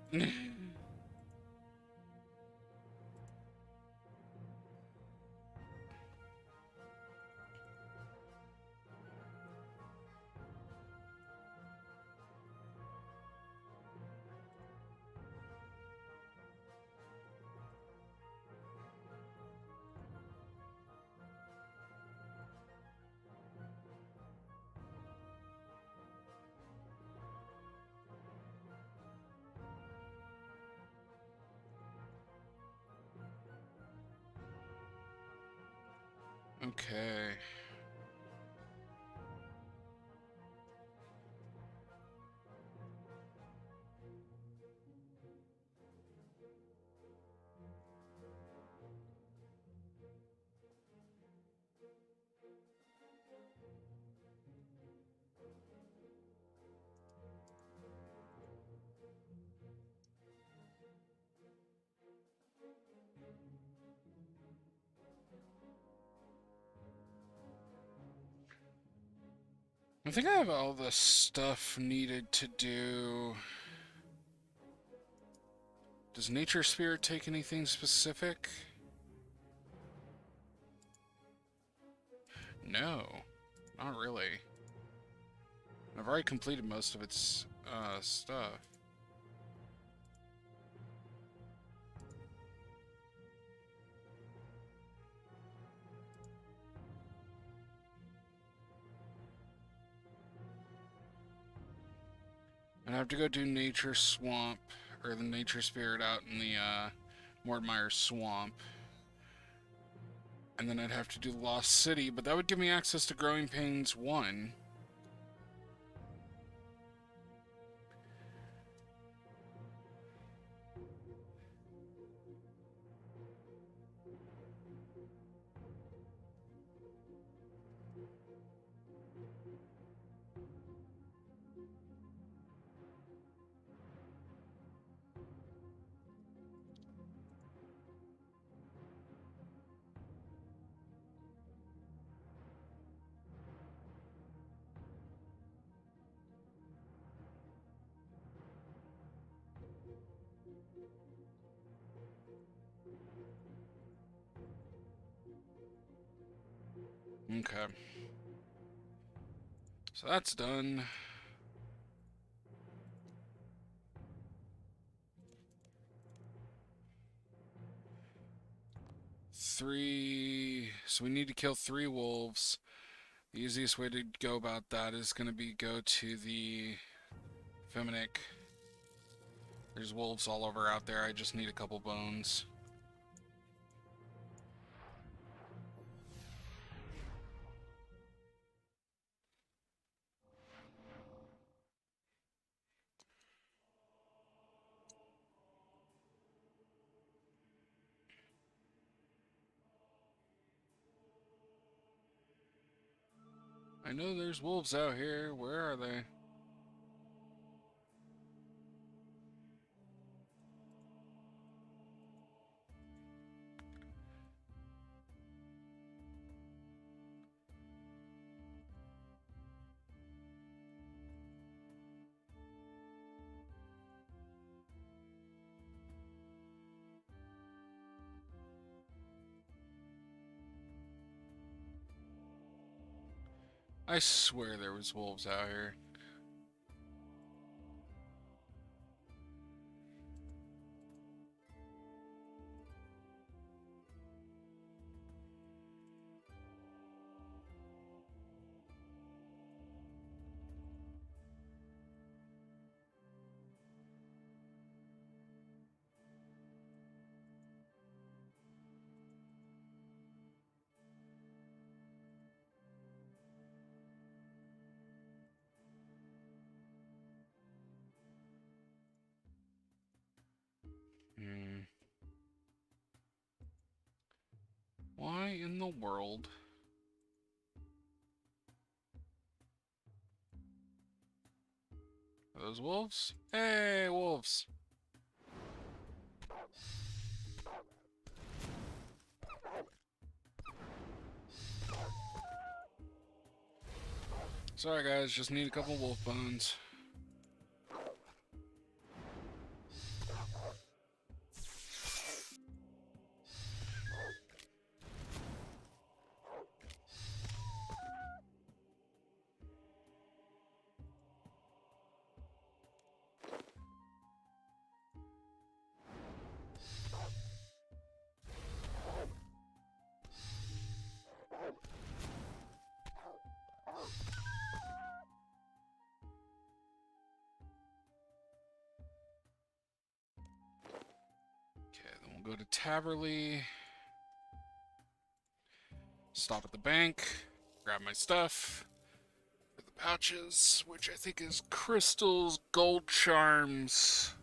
Okay. I think I have all the stuff needed to do. Does Nature Spirit take anything specific? No, not really. I've already completed most of its stuff. And I have to go do Nature Swamp, or the Nature Spirit out in the Mordmeyer Swamp. And then I'd have to do Lost City, but that would give me access to Growing Pains 1. Okay. So that's done. So we need to kill 3 wolves. The easiest way to go about that is going to be go to the Feminic. There's wolves all over out there. I just need a couple bones. I know there's wolves out here. Where are they? I swear there was wolves out here. Hmm. Why in the world? Are those wolves? Hey, wolves! Sorry guys, just need a couple wolf bones. Okay, then we'll go to Taverley. Stop at the bank. Grab my stuff. For the pouches, which I think is crystals, gold charms,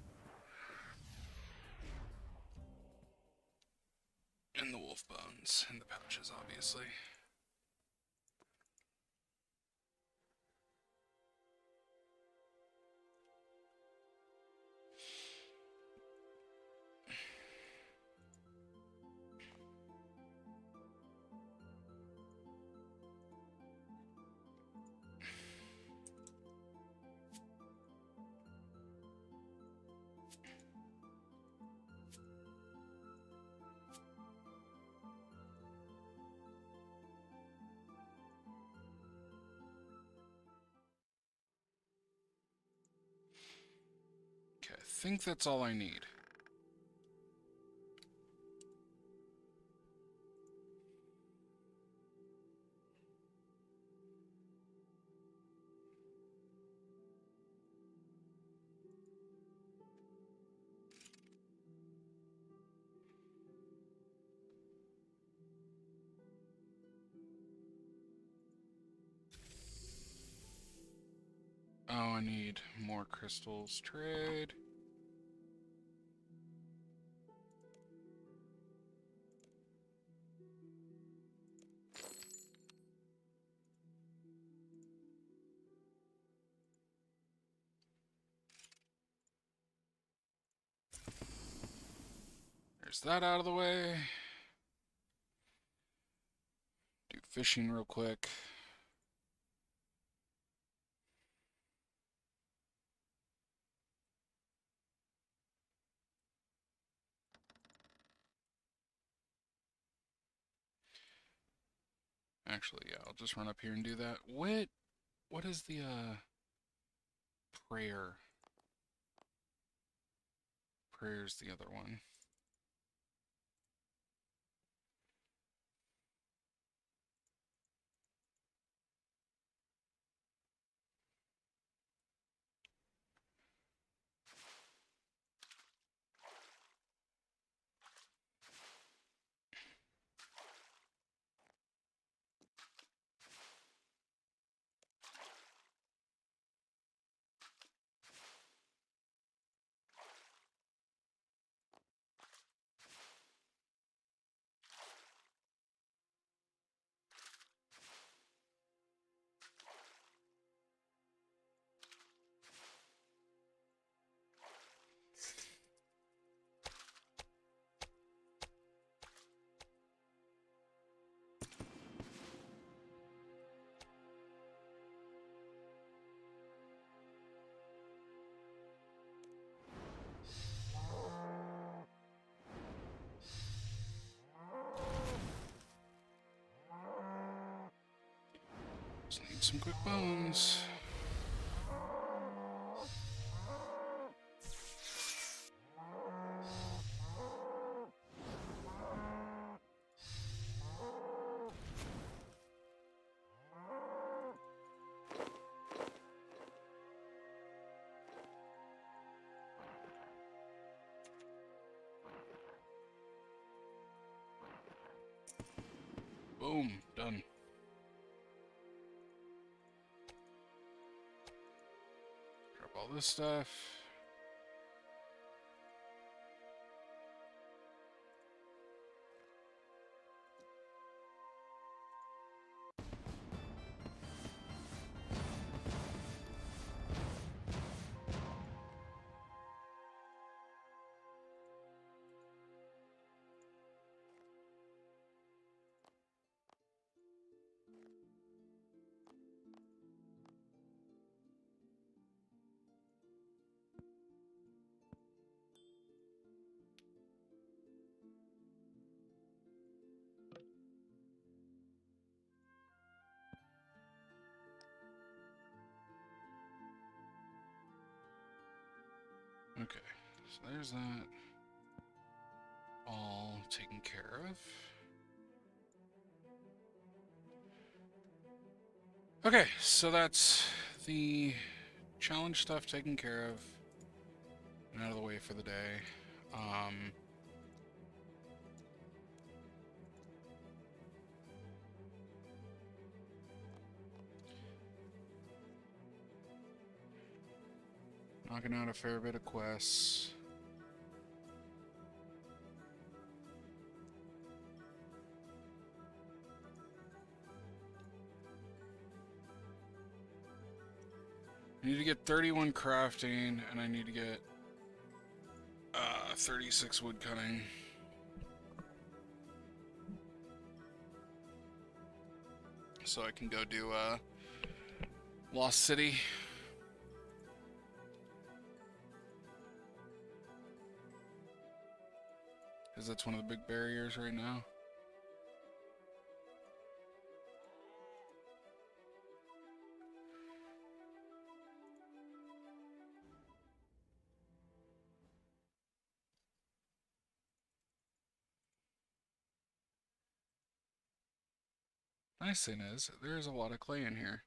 and the wolf bones in the pouches, obviously. think that's all I need. Oh, I need more crystals. Trade. There's that out of the way. Do fishing real quick. Actually, yeah, I'll just run up here and do that. What is the prayer? Prayer's the other one. Just need some quick bones. Boom, done. Grab all this stuff. Okay, so there's that all taken care of. Okay, so that's the challenge stuff taken care of and out of the way for the day. Knocking out a fair bit of quests. I need to get 31 crafting, and I need to get 36 wood cutting. So I can go do Lost City. Because that's one of the big barriers right now. Nice thing is, there's a lot of clay in here.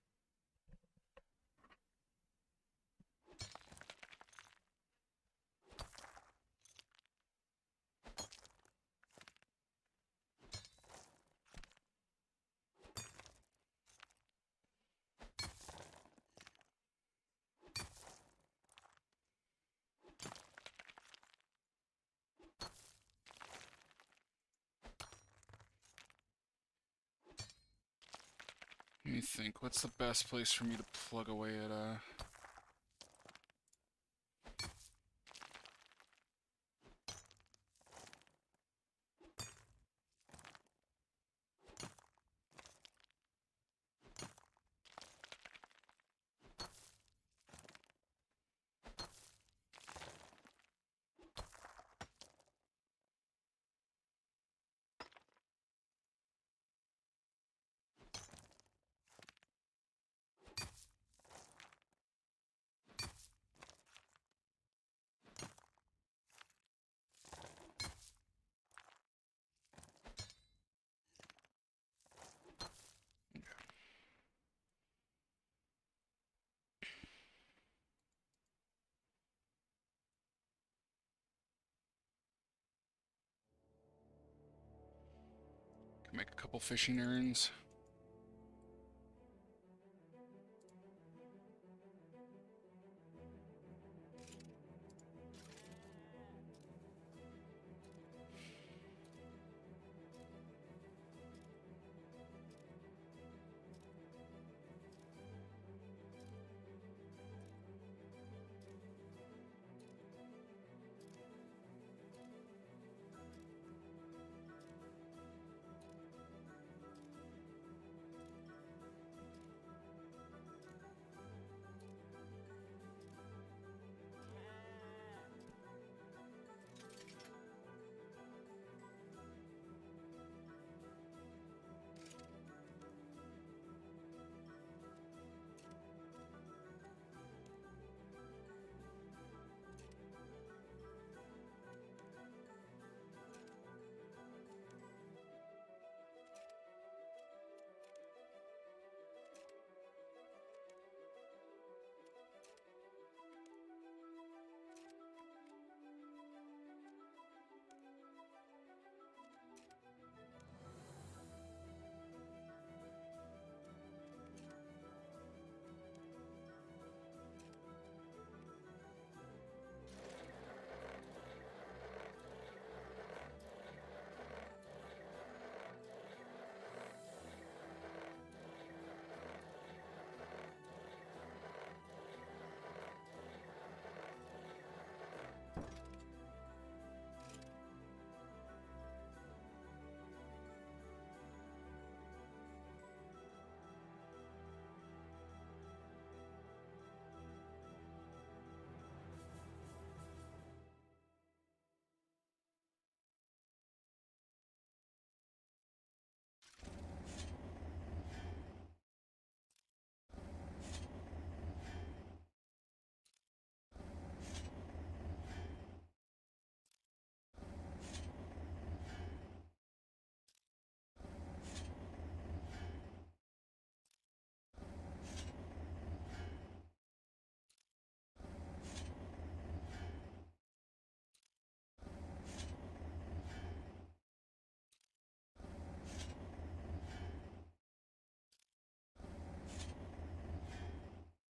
Let me think, what's the best place for me to plug away at, can make a couple fishing urns.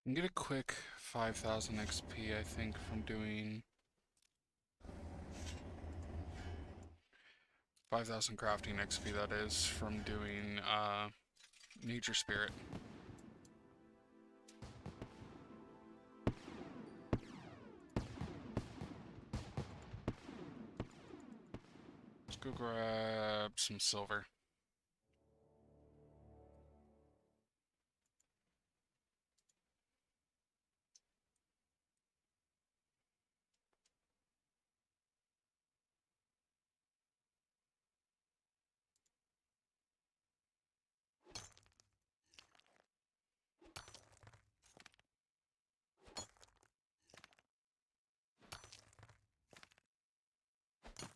You can get a quick 5,000 XP, I think, from doing 5,000 crafting XP, that is, from doing Nature Spirit. Let's go grab some silver.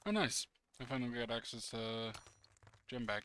Oh, nice. I finally got access to gem bag.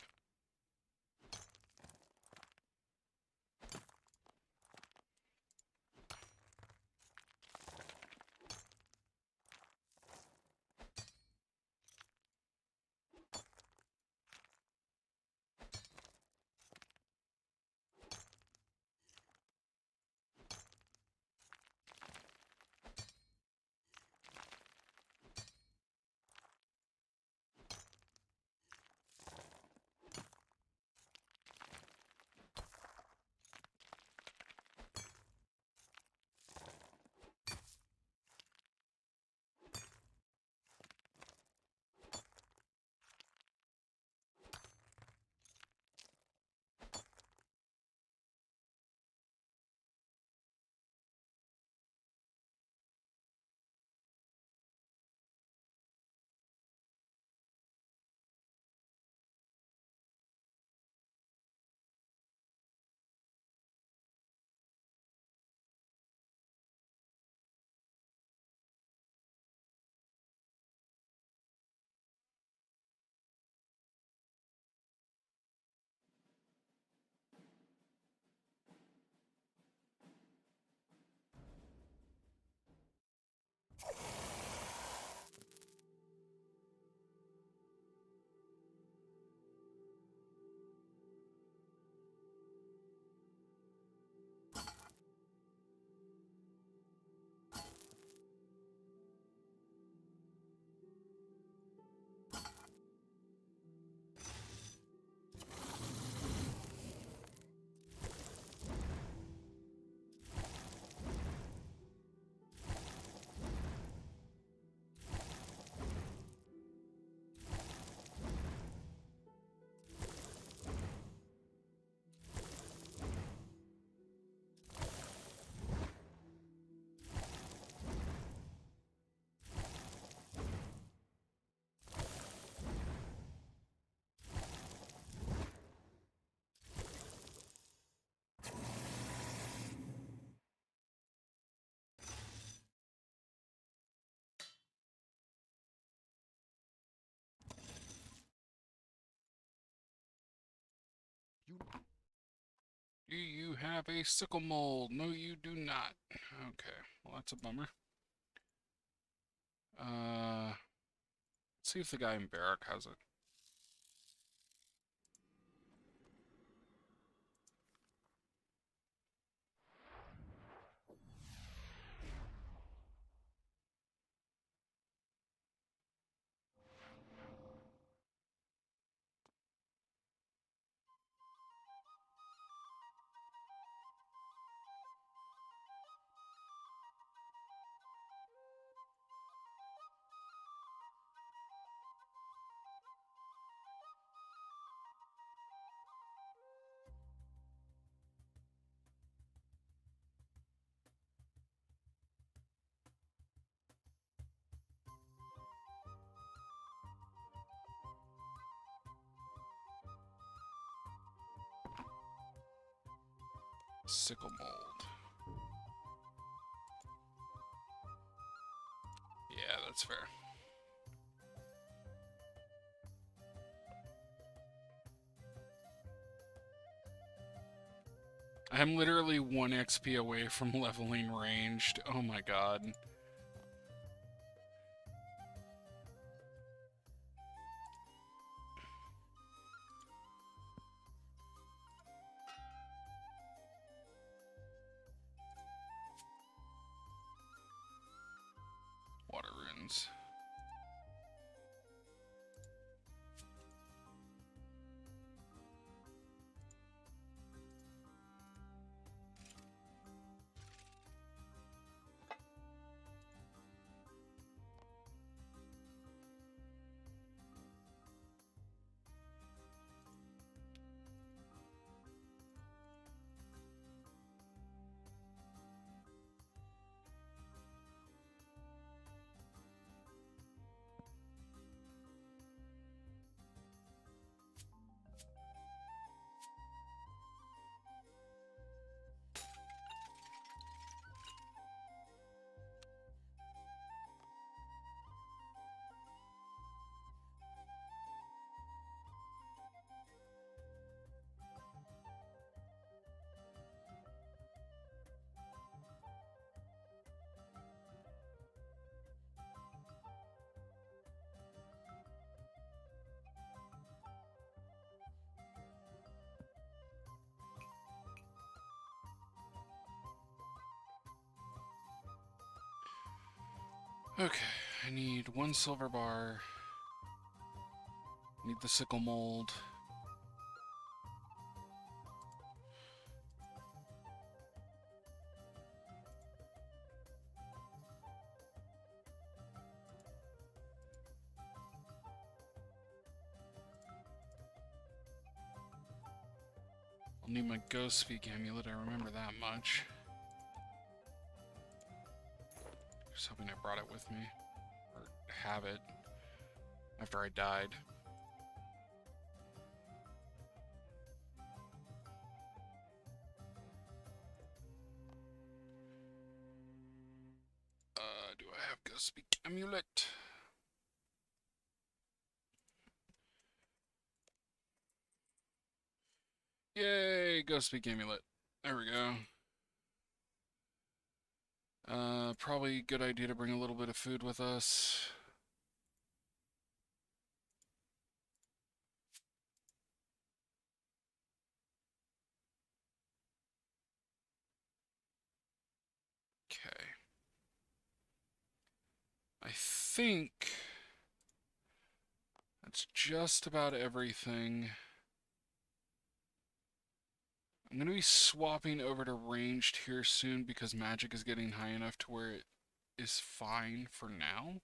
Do you have a sickle mold? No, you do not. Okay, well, that's a bummer. Let's see if the guy in Barrack has it. Sickle mold. Yeah, that's fair. I'm literally 1 XP away from leveling ranged. Oh my god. Water runes. Okay, I need 1 silver bar. Need the sickle mold. I'll need my ghost speak amulet, I remember that much. Just hoping I brought it with me. Or have it. After I died. Do I have ghost speak amulet? Yay, ghost speak amulet. There we go. Probably a good idea to bring a little bit of food with us. Okay. I think that's just about everything. I'm going to be swapping over to ranged here soon because magic is getting high enough to where it is fine for now.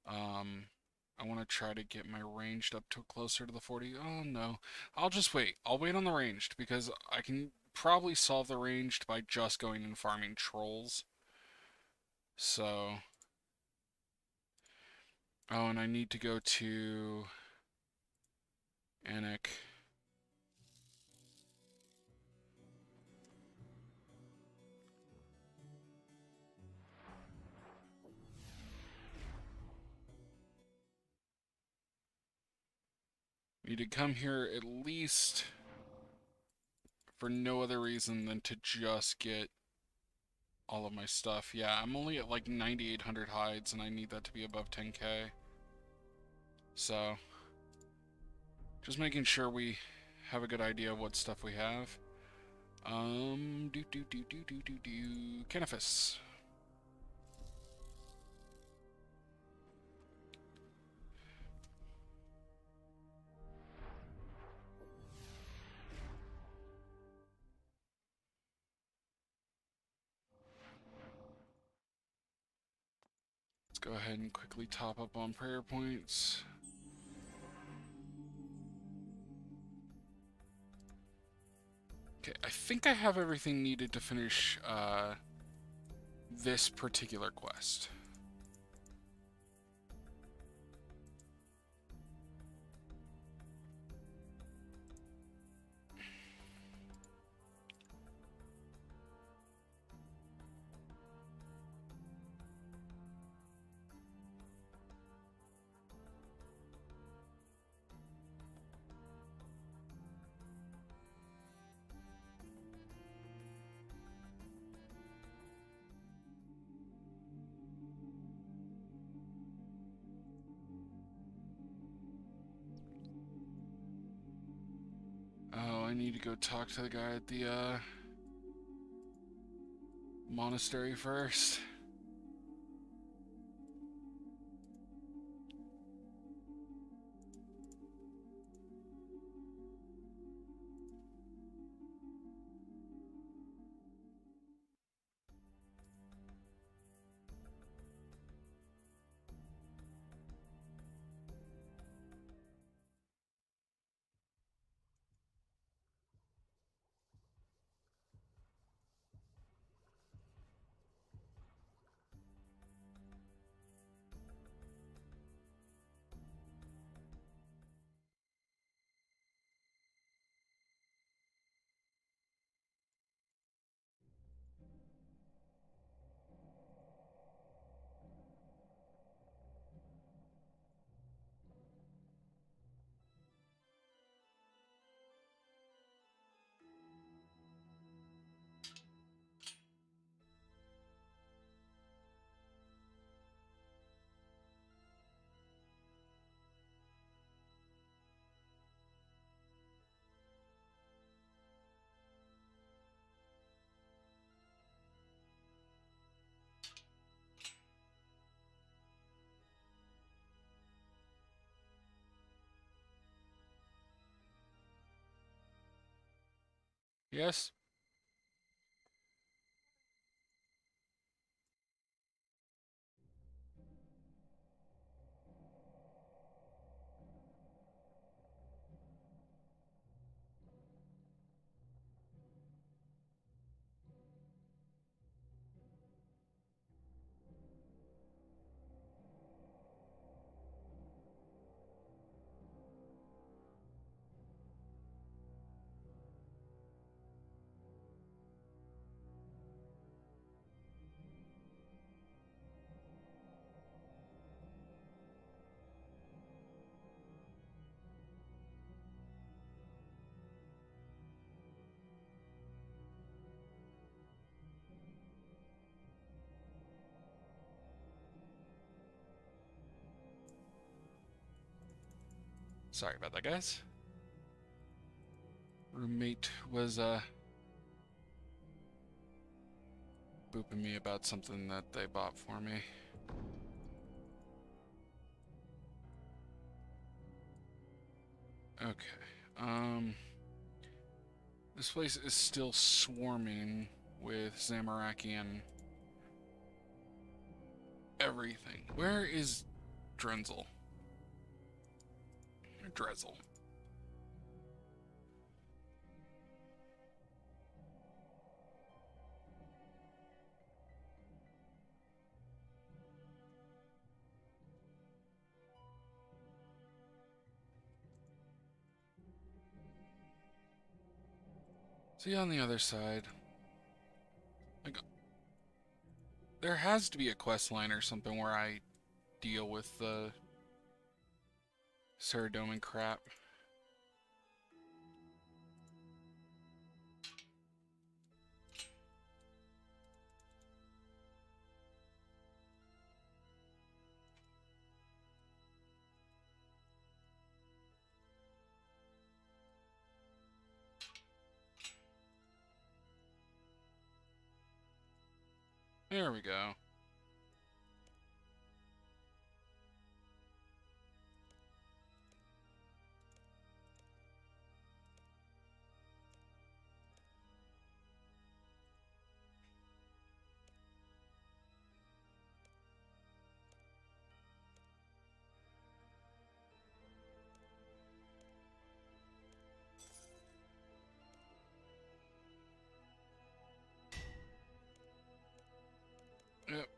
I want to try to get my ranged up to closer to the 40. Oh no, I'll just wait. I'll wait on the ranged because I can probably solve the ranged by just going and farming trolls. So, oh, and I need to go to Anik. Need to come here at least for no other reason than to just get all of my stuff. Yeah, I'm only at like 9,800 hides, and I need that to be above 10k. So, just making sure we have a good idea of what stuff we have. Canifis. Let's go ahead and quickly top up on prayer points. Okay, I think I have everything needed to finish this particular quest. Oh, I need to go talk to the guy at the monastery first. Yes? Sorry about that, guys. Roommate was booping me about something that they bought for me. Okay. This place is still swarming with Zamarakian everything. Where is Drenzel? Or Drezel? See, on the other side, like, there has to be a quest line or something where I deal with the Ceradoman crap. There we go. Yep.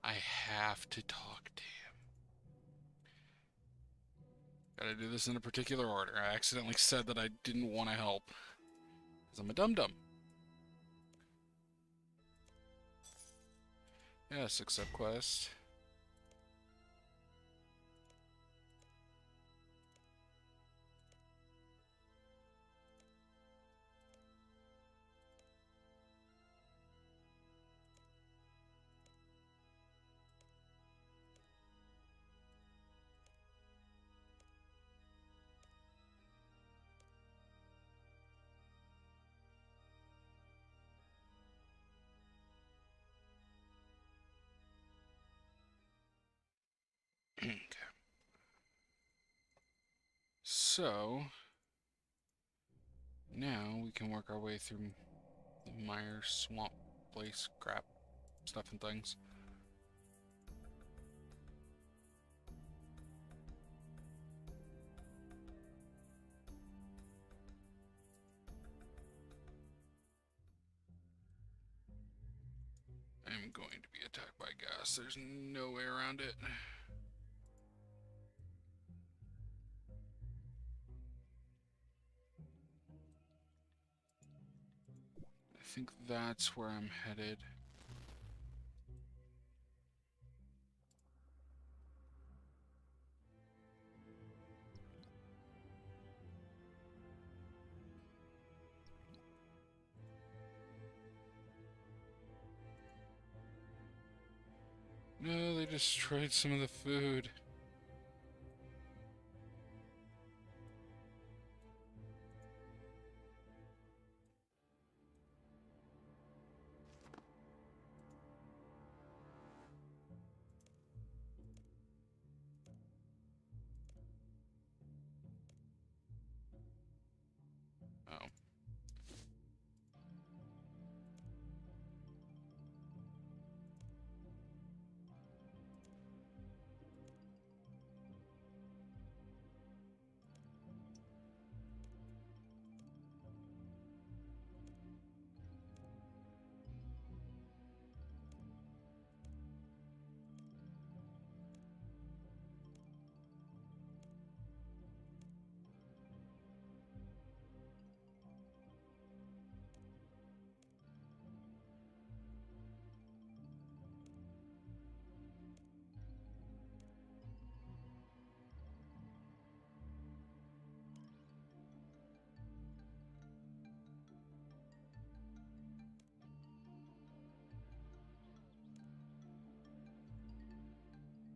I have to talk to him. Gotta do this in a particular order. I accidentally said that I didn't want to help. Because I'm a dum-dum. Yes, accept quest. Okay. So, now we can work our way through the mire swamp place crap stuff and things. I'm going to be attacked by gas. There's no way around it. I think that's where I'm headed. No, they destroyed some of the food. Oh.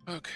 Okay,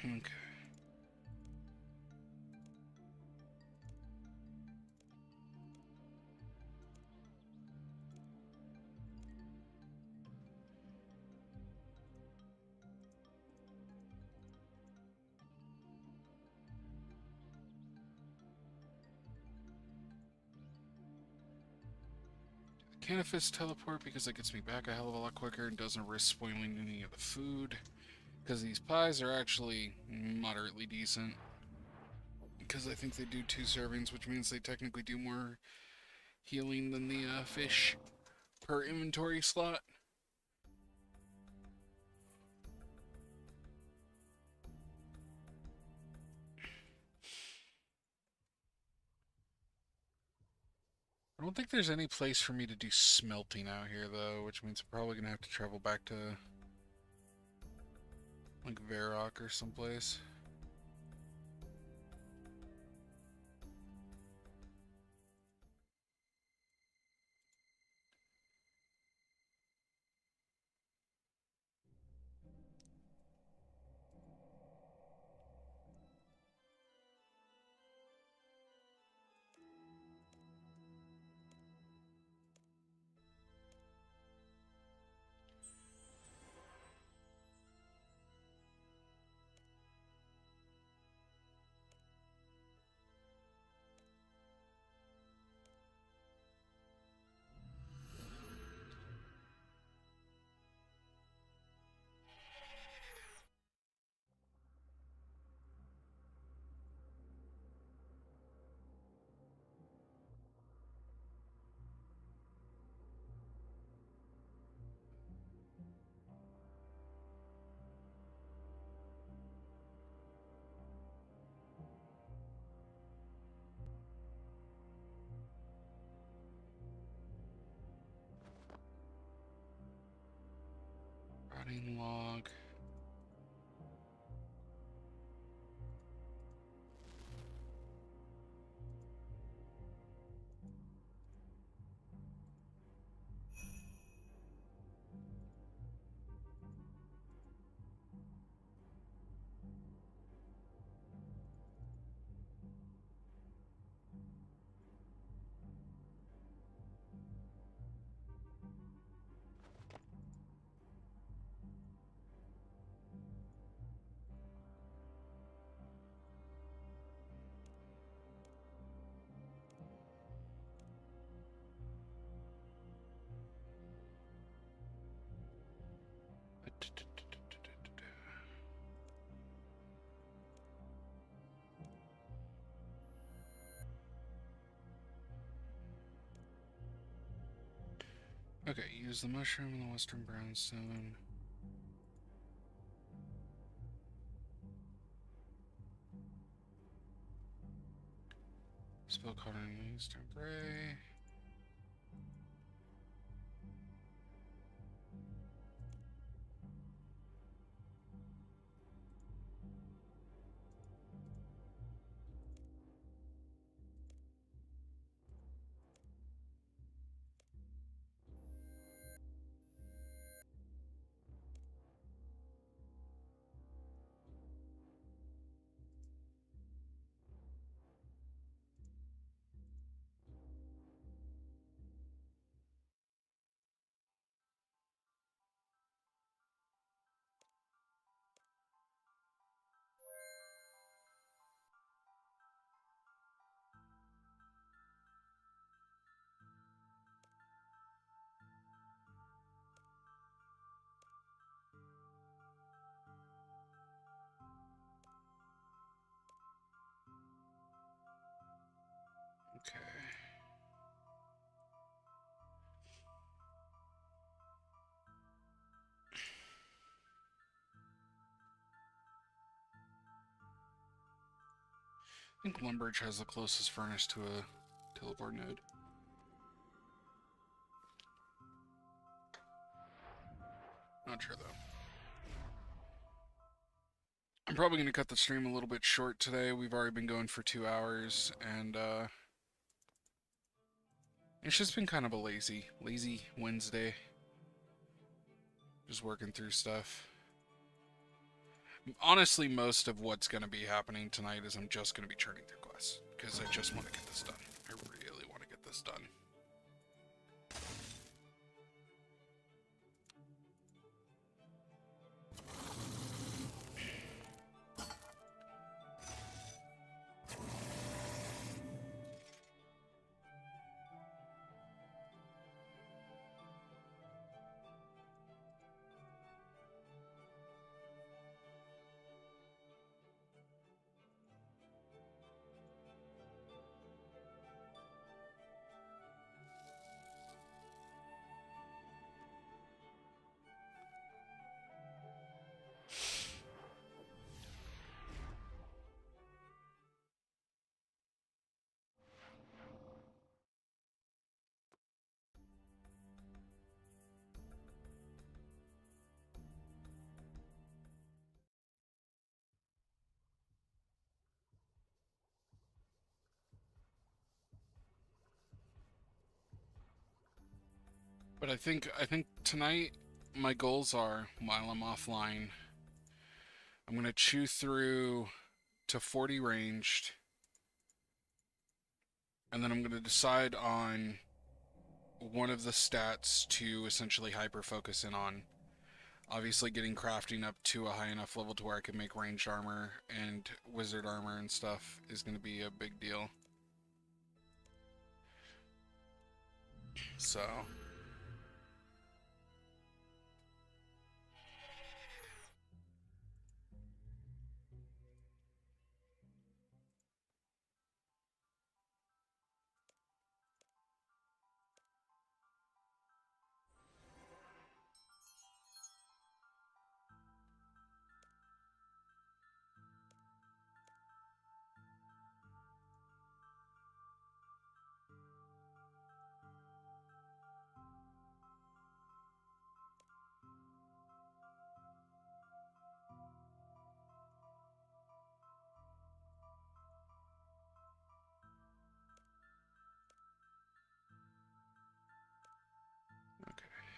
Okay. Can't fist teleport because it gets me back a hell of a lot quicker and doesn't risk spoiling any of the food. Because these pies are actually moderately decent. Because I think they do 2 servings, which means they technically do more healing than the fish per inventory slot. I don't think there's any place for me to do smelting out here, though, which means I'm probably going to have to travel back to, like, Varrock or someplace. Rotting log. Okay, use the mushroom and the western brownstone. Spell card on eastern gray. Okay. I think Lumbridge has the closest furnace to a teleport node. Not sure though. I'm probably going to cut the stream a little bit short today. We've already been going for 2 hours, and it's just been kind of a lazy Wednesday. Just working through stuff. Honestly, most of what's going to be happening tonight is I'm just going to be churning through quests because I just want to get this done. I really want to get this done. But I think tonight my goals are, while I'm offline, I'm going to chew through to 40 ranged, and then I'm going to decide on one of the stats to essentially hyper focus in on. Obviously, getting crafting up to a high enough level to where I can make ranged armor and wizard armor and stuff is going to be a big deal. So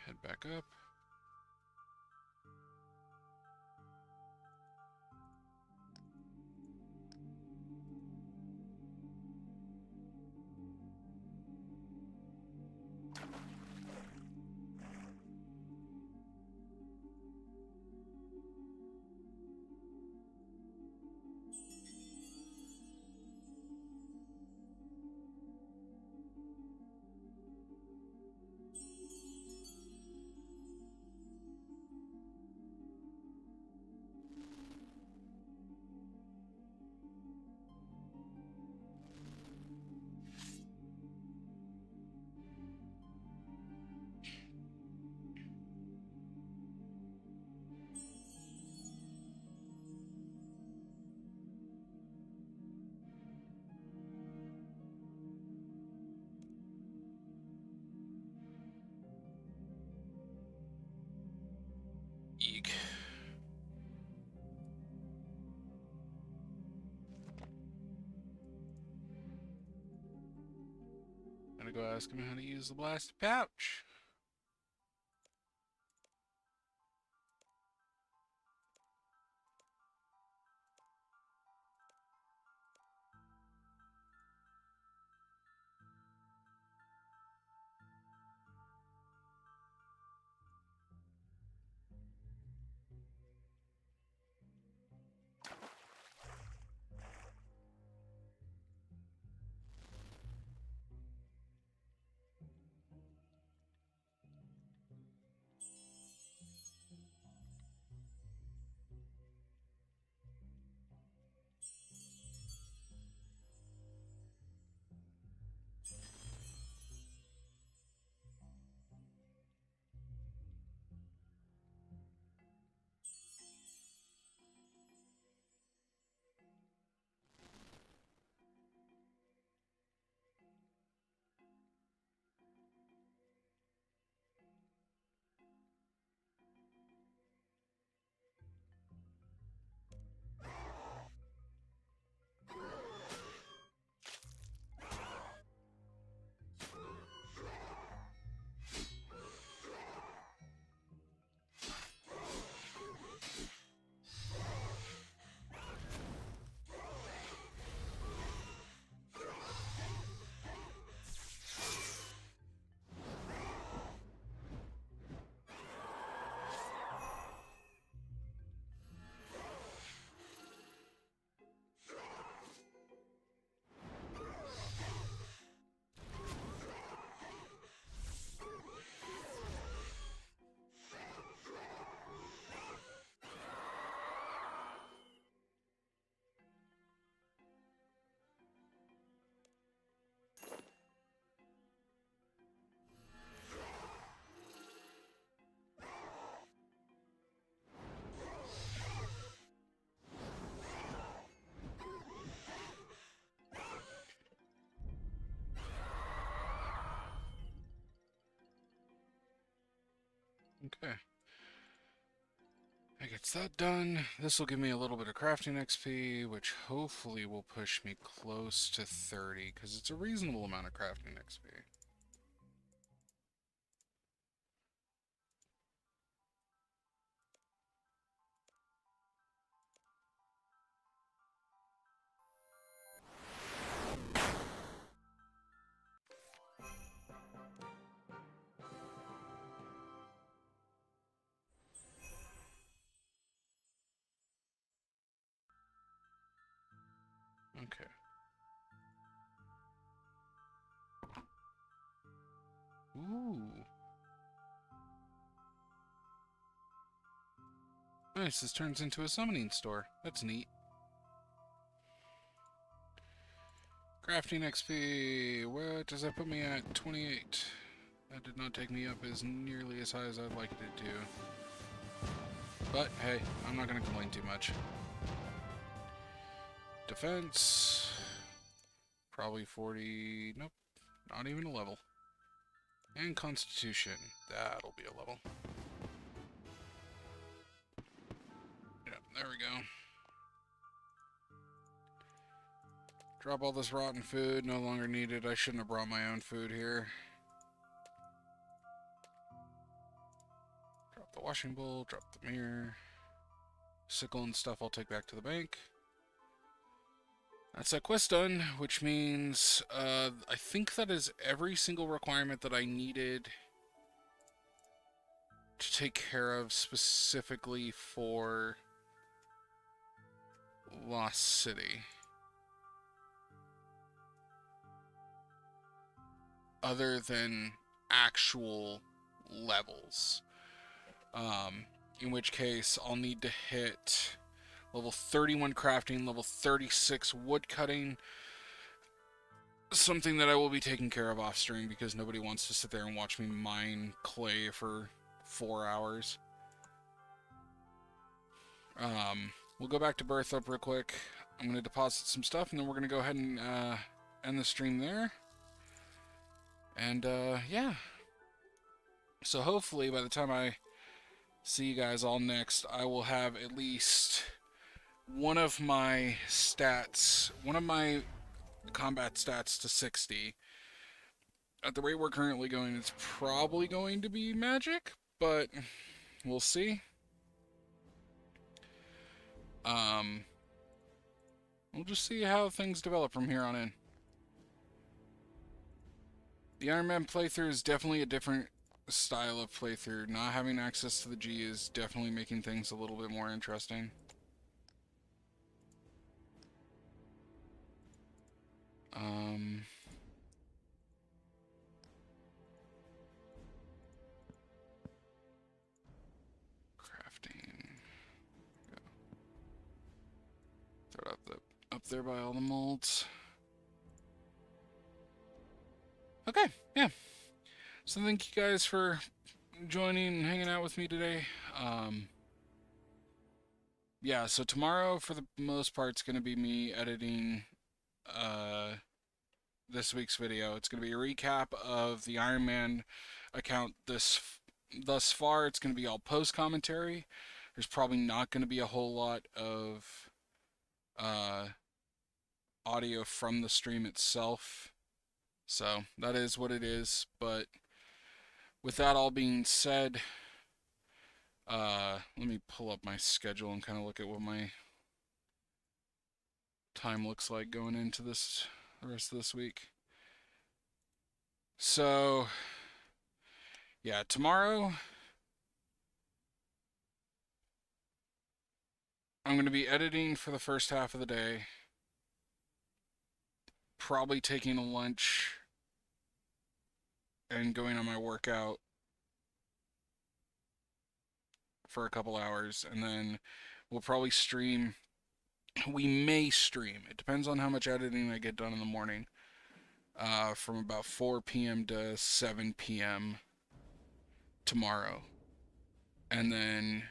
head back up. Eek. Gonna go ask him how to use the blasted pouch. Okay. That gets that done. This will give me a little bit of crafting XP, which hopefully will push me close to 30, because it's a reasonable amount of crafting XP. Okay. Ooh. Nice, this turns into a summoning store. That's neat. Crafting XP. What does that put me at? 28. That did not take me up as nearly as high as I'd like it to. But, hey, I'm not going to complain too much. Defense. Probably 40. Nope. Not even a level. And Constitution. That'll be a level. Yep, there we go. Drop all this rotten food. No longer needed. I shouldn't have brought my own food here. Drop the washing bowl. Drop the mirror. Sickle and stuff I'll take back to the bank. That's that quest done, which means I think that is every single requirement that I needed to take care of specifically for Lost City. Other than actual levels. In which case I'll need to hit level 31 crafting, level 36 wood cutting. Something that I will be taking care of off stream because nobody wants to sit there and watch me mine clay for 4 hours. We'll go back to Bertha real quick. I'm going to deposit some stuff and then we're going to go ahead and end the stream there. And yeah. So hopefully by the time I see you guys all next, I will have at least one of my stats, one of my combat stats to 60. At the rate we're currently going, it's probably going to be magic, but we'll see. We'll just see how things develop from here on in. The Iron Man playthrough is definitely a different style of playthrough. Not having access to the G is definitely making things a little bit more interesting. Crafting. Go. Throw it up there by all the molds. Okay, yeah. So thank you guys for joining and hanging out with me today. Yeah, so tomorrow, for the most part, it's going to be me editing this week's video. It's going to be a recap of the Iron Man account thus far. It's going to be all post commentary. There's probably not going to be a whole lot of audio from the stream itself. So that is what it is. But with that all being said, let me pull up my schedule and kind of look at what my time looks like going into the rest of this week. So, yeah, tomorrow I'm going to be editing for the first half of the day. Probably taking a lunch and going on my workout for a couple hours, and then we'll probably stream. We may stream. It depends on how much editing I get done in the morning. From about 4 p.m. to 7 p.m. tomorrow. And then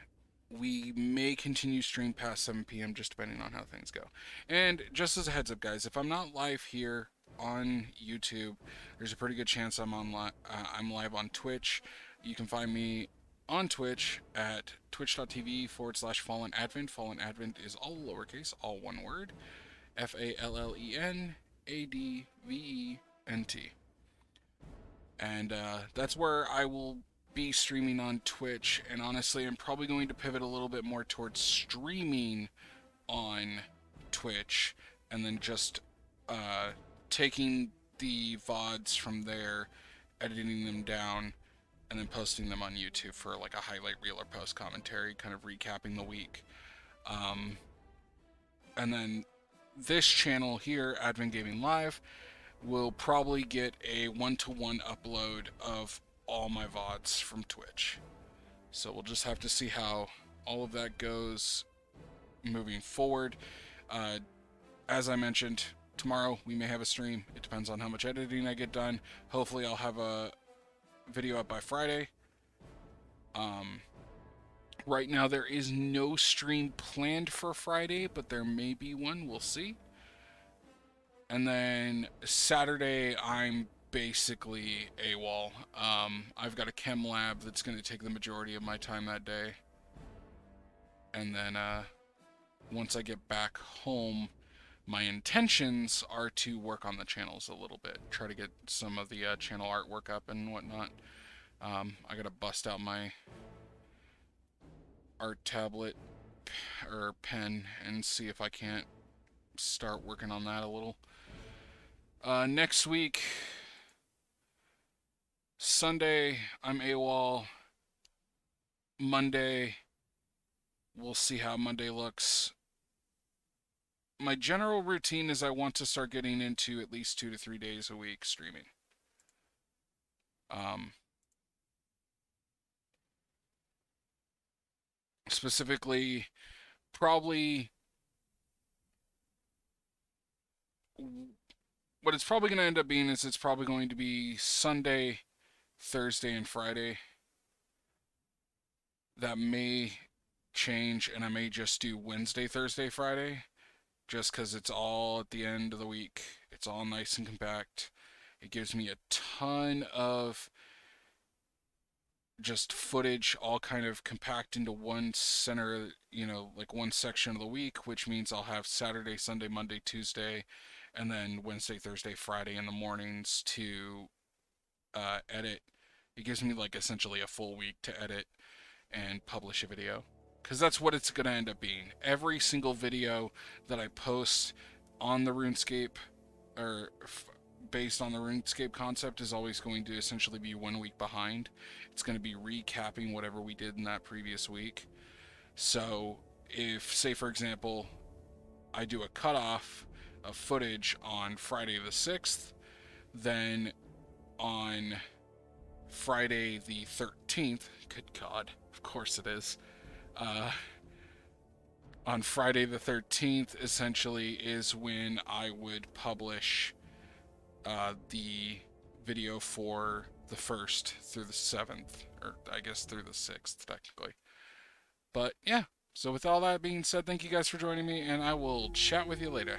we may continue stream past 7 p.m. just depending on how things go. And just as a heads up, guys, if I'm not live here on YouTube, there's a pretty good chance I'm live on Twitch. You can find me on Twitch at twitch.tv/Fallen Advent. Fallen Advent is all lowercase, all one word. FALLENADVENT. And that's where I will be streaming on Twitch. And honestly, I'm probably going to pivot a little bit more towards streaming on Twitch and then just taking the VODs from there, editing them down, and then posting them on YouTube for like a highlight reel or post commentary, kind of recapping the week. And then this channel here, Advent Gaming Live, will probably get a one-to-one upload of all my VODs from Twitch. So we'll just have to see how all of that goes moving forward. As I mentioned, tomorrow we may have a stream. It depends on how much editing I get done. Hopefully I'll have a video up by Friday. Right now there is no stream planned for Friday, but there may be one. We'll see. And then Saturday, I'm basically AWOL. I've got a chem lab that's going to take the majority of my time that day. And then once I get back home, my intentions are to work on the channels a little bit. Try to get some of the channel artwork up and whatnot. I got to bust out my art tablet or pen and see if I can't start working on that a little. Next week, Sunday, I'm AWOL. Monday, we'll see how Monday looks. My general routine is I want to start getting into at least 2 to 3 days a week streaming. Specifically, probably what it's probably going to end up being is it's probably going to be Sunday, Thursday, and Friday. That may change, and I may just do Wednesday, Thursday, Friday, just because it's all at the end of the week. It's all nice and compact. It gives me a ton of just footage all kind of compact into one center, you know, like one section of the week, which means I'll have Saturday, Sunday, Monday, Tuesday, and then Wednesday, Thursday, Friday in the mornings to edit. It gives me like essentially a full week to edit and publish a video, because that's what it's going to end up being. Every single video that I post on the RuneScape or based on the RuneScape concept is always going to essentially be 1 week behind. It's going to be recapping whatever we did in that previous week. So if, say for example, I do a cutoff of footage on Friday the 6th, then on Friday the 13th, good God, of course it is, on Friday the 13th essentially is when I would publish the video for the 1st through the 7th, or I guess through the 6th technically. But yeah, so with all that being said, thank you guys for joining me, and I will chat with you later.